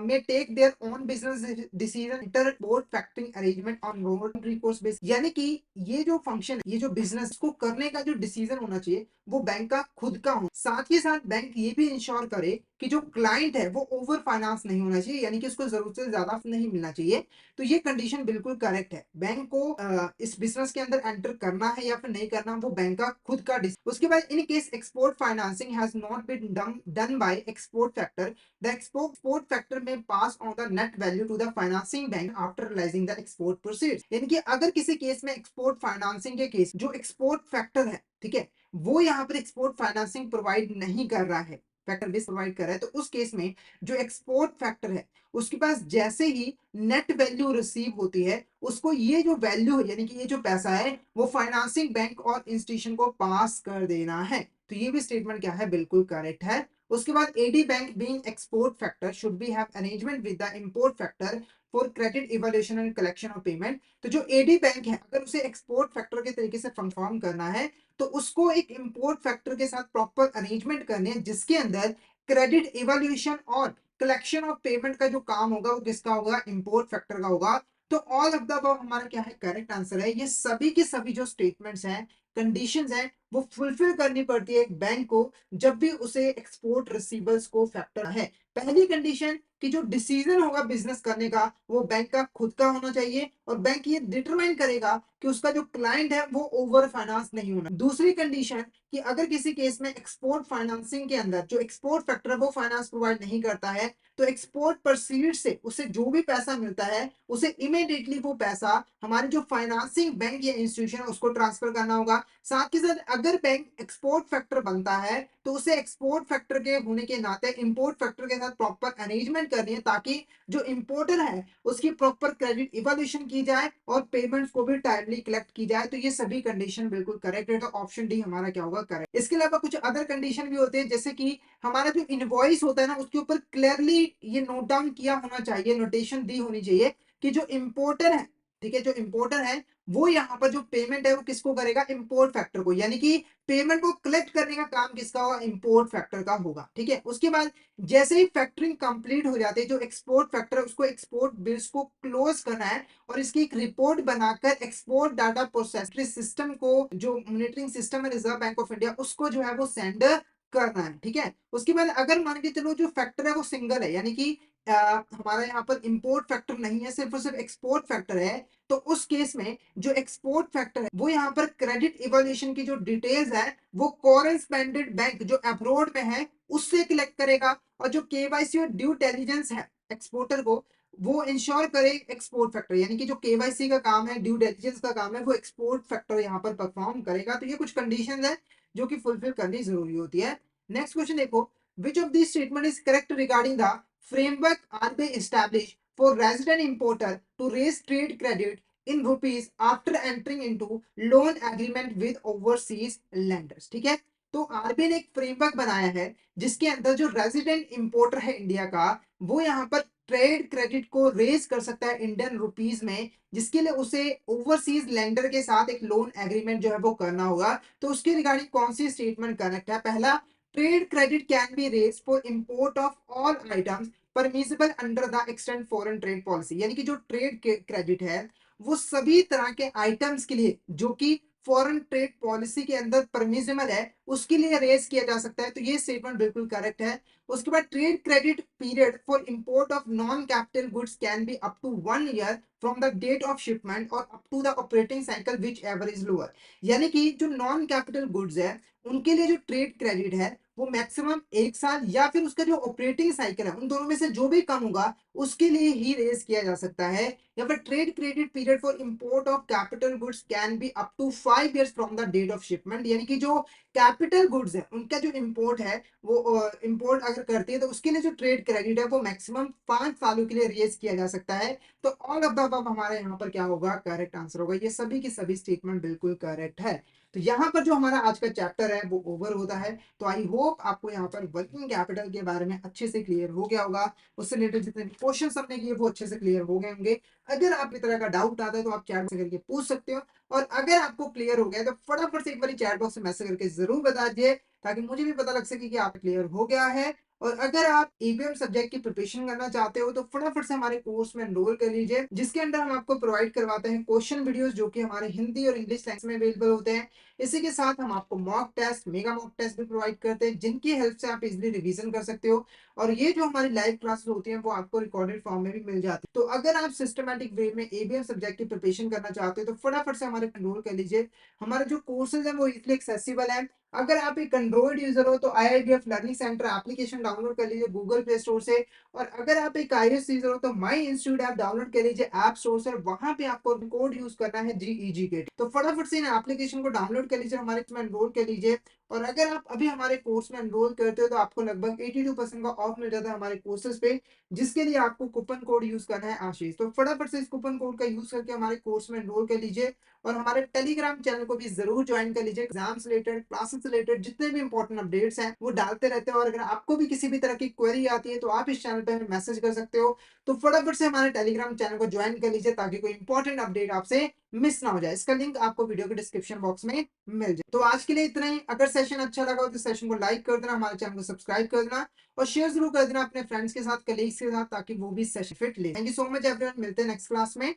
may take their own business decision inter board factoring arrangement on non recourse basis, यानी कि ये जो फंक्शन ये जो बिजनेस को करने का जो डिसीजन होना चाहिए वो बैंक का खुद का हो। साथ ही साथ बैंक ये भी इंश्योर करे कि जो क्लाइंट है वो ओवर फाइनेंस नहीं होना चाहिए, यानी कि उसको जरूरत से ज्यादा नहीं मिलना चाहिए। तो ये कंडीशन बिल्कुल करेक्ट है। बैंक को इस बिजनेस के अंदर एंटर करना है या फिर नहीं करना वो बैंक का खुद का डिसीजन। उसके बाद in case export financing has not been done by export factor, the export factor may pass on the net value to the financing bank after realising the export proceeds, यानी कि अगर किसी case में export financing के case जो export factor है, ठीक है, वो यहाँ पर एक्सपोर्ट फाइनेंसिंग प्रोवाइड नहीं कर रहा है, फैक्टर बेस प्रोवाइड कर रहा है, तो उस केस में जो एक्सपोर्ट फैक्टर है उसके पास जैसे ही नेट वैल्यू रिसीव होती है उसको ये जो वैल्यू है यानी कि ये जो पैसा है वो फाइनेंसिंग बैंक और इंस्टीट्यूशन को पास कर देना है। तो ये भी स्टेटमेंट क्या है, बिल्कुल करेक्ट है। उसके बाद AD bank being export factor should be have arrangement with the import factor for credit evaluation and collection of payment, तो जो एडी बैंक है अगर उसे एक्सपोर्ट फैक्टर के तरीके से परफॉर्म करना है तो उसको एक इंपोर्ट फैक्टर के साथ प्रॉपर अरेंजमेंट करने हैं जिसके अंदर क्रेडिट इवैल्यूएशन और कलेक्शन ऑफ पेमेंट का जो काम होगा वो किसका होगा, इंपोर्ट फैक्टर का होगा। तो ऑल ऑफ द अबव हमारा क्या है, करेक्ट आंसर है। ये सभी के सभी जो स्टेटमेंट्स हैं, कंडीशंस हैं, वो फुलफिल करनी पड़ती है एक बैंक को जब भी उसे एक्सपोर्ट रिसीवर्स को फैक्टर है। पहली कंडीशन कि जो डिसीजन होगा बिजनेस करने का वो बैंक का खुद का होना चाहिए और बैंक ये डिटरमाइन करेगा कि उसका जो क्लाइंट है वो ओवर फाइनेंस नहीं होना। दूसरी कंडीशन कि अगर किसी केस में एक्सपोर्ट फाइनेंसिंग के अंदर जो एक्सपोर्ट फैक्टर है वो फाइनेंस प्रोवाइड नहीं करता है, तो एक्सपोर्ट प्रोसीड से उसे जो भी पैसा मिलता है उसे इमीडिएटली वो पैसा हमारे जो फाइनेंसिंग बैंक या इंस्टीट्यूशन है उसको ट्रांसफर करना होगा। साथ के साथ अगर बैंक एक्सपोर्ट फैक्टर बनता है तो उसे एक्सपोर्ट फैक्टर के होने के नाते इंपोर्ट फैक्टर के साथ प्रॉपर अरेंजमेंट करनी है ताकि जो इंपोर्टर है उसकी प्रॉपर क्रेडिट इवैल्यूएशन की जाए और पेमेंट्स को भी टाइमली कलेक्ट की जाए। तो ये सभी कंडीशन बिल्कुल करेक्ट है, तो ऑप्शन डी हमारा क्या होगा करेक्ट। इसके अलावा कुछ अदर कंडीशन भी होते हैं जैसे कि हमारा जो इनवॉइस होता है ना उसके ऊपर क्लियरली ये नोट डाउन किया होना चाहिए, नोटेशन दी होनी चाहिए कि जो इंपोर्टर है, ठीक है, जो इंपोर्टर है वो यहाँ पर जो पेमेंट है वो किसको करेगा, इंपोर्ट फैक्टर को, यानी कि पेमेंट को कलेक्ट करने का काम किसका होगा, इंपोर्ट फैक्टर का होगा। ठीक है, उसके बाद जैसे ही फैक्टरिंग कंप्लीट हो जाती है जो एक्सपोर्ट फैक्टर है उसको एक्सपोर्ट बिल्स को क्लोज करना है और इसकी एक रिपोर्ट बनाकर एक्सपोर्ट डाटा प्रोसेसरी सिस्टम को, जो मॉनिटरिंग सिस्टम है रिजर्व बैंक ऑफ इंडिया, उसको जो है वो सेंड करना है। ठीक है, उसके बाद अगर मान के चलो जो फैक्टर है वो सिंगल है, यानी कि हमारा यहाँ पर इंपोर्ट फैक्टर नहीं है, सिर्फ और सिर्फ एक्सपोर्ट फैक्टर है, तो उस केस में जो एक्सपोर्ट फैक्टर है वो यहाँ पर क्रेडिट इवैल्यूएशन की जो डिटेल्स है वो कॉरेस्पेंडेंट बैंक जो अब्रोड में है उससे कलेक्ट करेगा और जो केवाईसी और ड्यू डिलिजेंस है एक्सपोर्टर को वो इंश्योर करे एक्सपोर्ट फैक्टर, यानी कि जो केवाईसी का काम है, ड्यू डिलिजेंस का काम है, वो एक्सपोर्ट फैक्टर यहाँ पर परफॉर्म करेगा। तो ये कुछ कंडीशंस है जो कि फुलफिल करनी जरूरी होती है। नेक्स्ट क्वेश्चन देखो, which of this statement is correct regarding the framework RBI established for resident importer to raise trade credit in rupees after entering into loan agreement with overseas lenders। ठीक है, तो RBI ने एक framework बनाया है जिसके अंदर जो रेजिडेंट इंपोर्टर है इंडिया का वो यहाँ पर ट्रेड क्रेडिट को रेज कर सकता है इंडियन रुपीज में, जिसके लिए उसे ओवरसीज लेंडर के साथ एक लोन एग्रीमेंट जो है वो करना होगा। तो उसके रिगार्डिंग कौन सी स्टेटमेंट करेक्ट है, पहला, trade credit can be raise for import of all items permissible under the extend foreign trade policy, यानी कि जो ट्रेड क्रेडिट है वो सभी तरह के आइटम्स के लिए जो कि फॉरेन ट्रेड पॉलिसी के अंदर परमिसिबल है उसके लिए रेज किया जा सकता है। तो ये स्टेटमेंट बिल्कुल करेक्ट है। उसके बाद trade credit period for import of non capital goods can be up to 1 year from the date of shipment और up to the operating cycle whichever is lower, यानी कि जो नॉन कैपिटल गुड्स है उनके लिए जो trade credit है वो मैक्सिमम 1 साल या फिर उसका जो ऑपरेटिंग साइकिल है उन दोनों में से जो भी कम होगा उसके लिए ही रेज किया जा सकता है। या फिर trade credit period for import of capital goods can be up to 5 years from the date of shipment, यानी कि जो कैपिटल गुड्स है उनका जो इंपोर्ट है वो इंपोर्ट अगर करती है तो उसके लिए जो ट्रेड क्रेडिट है वो मैक्सिमम 5 सालों के लिए रेज किया जा सकता है। तो ऑल ऑफ द अबव हमारा यहाँ पर क्या होगा, करेक्ट आंसर होगा। ये सभी की सभी स्टेटमेंट बिल्कुल करेक्ट है। तो यहाँ पर जो हमारा आज का चैप्टर है वो ओवर होता है। तो आई होप आपको यहाँ पर वर्किंग कैपिटल के बारे में अच्छे से क्लियर हो गया होगा, उससे रिलेटेड जितने क्वेश्चन हमने किए वो अच्छे से क्लियर हो गए होंगे। अगर आप इस तरह का डाउट आता है तो आप चैट बॉक्स करके पूछ सकते हो, और अगर आपको क्लियर हो गया तो फटाफट से एक बार चैट बॉक्स में मैसेज करके जरूर बता दीजिए ताकि मुझे भी पता लग सके कि आप क्लियर हो गया है। और अगर आप ईबीएम सब्जेक्ट की प्रिपरेशन करना चाहते हो तो फटाफट से हमारे कोर्स में एनरोल कर लीजिए, जिसके अंदर हम आपको प्रोवाइड करवाते हैं क्वेश्चन वीडियोस जो कि हमारे हिंदी और इंग्लिश लैंग्वेज में अवेलेबल होते हैं। इसी के साथ हम आपको mock test, mega mock test भी प्रोवाइड करते हैं जिनकी हेल्प से आप इजीली रिवीजन कर सकते हो। और ये जो हमारी लाइव क्लासेस होती हैं वो आपको रिकॉर्डेड फॉर्म में भी मिल जाती है। तो अगर आप सिस्टमैटिक वे में एबीएम सब्जेक्ट की प्रिपरेशन करना चाहते हो तो फटाफट से हमारे एनरोल कर लीजिए। हमारे जो कोर्सेज हैं वो इजीली एक्सेसिबल है। अगर आप एक एंड्रॉइड यूजर हो तो IIBF learning centre application download कर लीजिए गूगल प्ले स्टोर से, और अगर आप एक आईएएस यूजर हो तो माई इंस्टीट्यूट ऐप डाउनलोड कर लीजिए ऐप स्टोर से, और वहां पे आपको कोड यूज करना है जीईजी के। तो फटाफट से इन एप्लीकेशन को डाउनलोड कर लीजिए, हमारे इसमें एनरोल कर लीजिए। और अगर आप अभी हमारे कोर्स में एनरोल करते हो तो आपको लगभग 82% का ऑफ मिल जाता है हमारे कोर्सेज पे, जिसके लिए आपको कूपन कोड यूज करना है आशीष। तो फटाफट से इस कूपन कोड का यूज करके हमारे कोर्स में एनरोल कर लीजिए, और हमारे टेलीग्राम चैनल को भी जरूर ज्वाइन कर लीजिए। एग्जाम से रिलेटेड, क्लासेस से रिलेटेड जितने भी इंपॉर्टेंट अपडेट्स हैं वो डालते रहते हैं, और अगर आपको भी किसी भी तरह की क्वेरी आती है तो आप इस चैनल पे हमें मैसेज कर सकते हो। तो फटाफट से हमारे टेलीग्राम चैनल को ज्वाइन कर लीजिए ताकि कोई इंपॉर्टेंट अपडेट आपसे मिस ना हो जाए। इसका लिंक आपको वीडियो के डिस्क्रिप्शन बॉक्स में मिल जाए। तो आज के लिए इतना ही। अगर सेशन अच्छा लगा हो तो सेशन को लाइक कर देना, हमारे चैनल को सब्सक्राइब कर देना, और शेयर जरूर कर देना अपने फ्रेंड्स के साथ, कलीग्स के साथ, ताकि वो भी सेशन फिट ले। Thank you so much everyone, मिलते हैं नेक्स्ट क्लास में।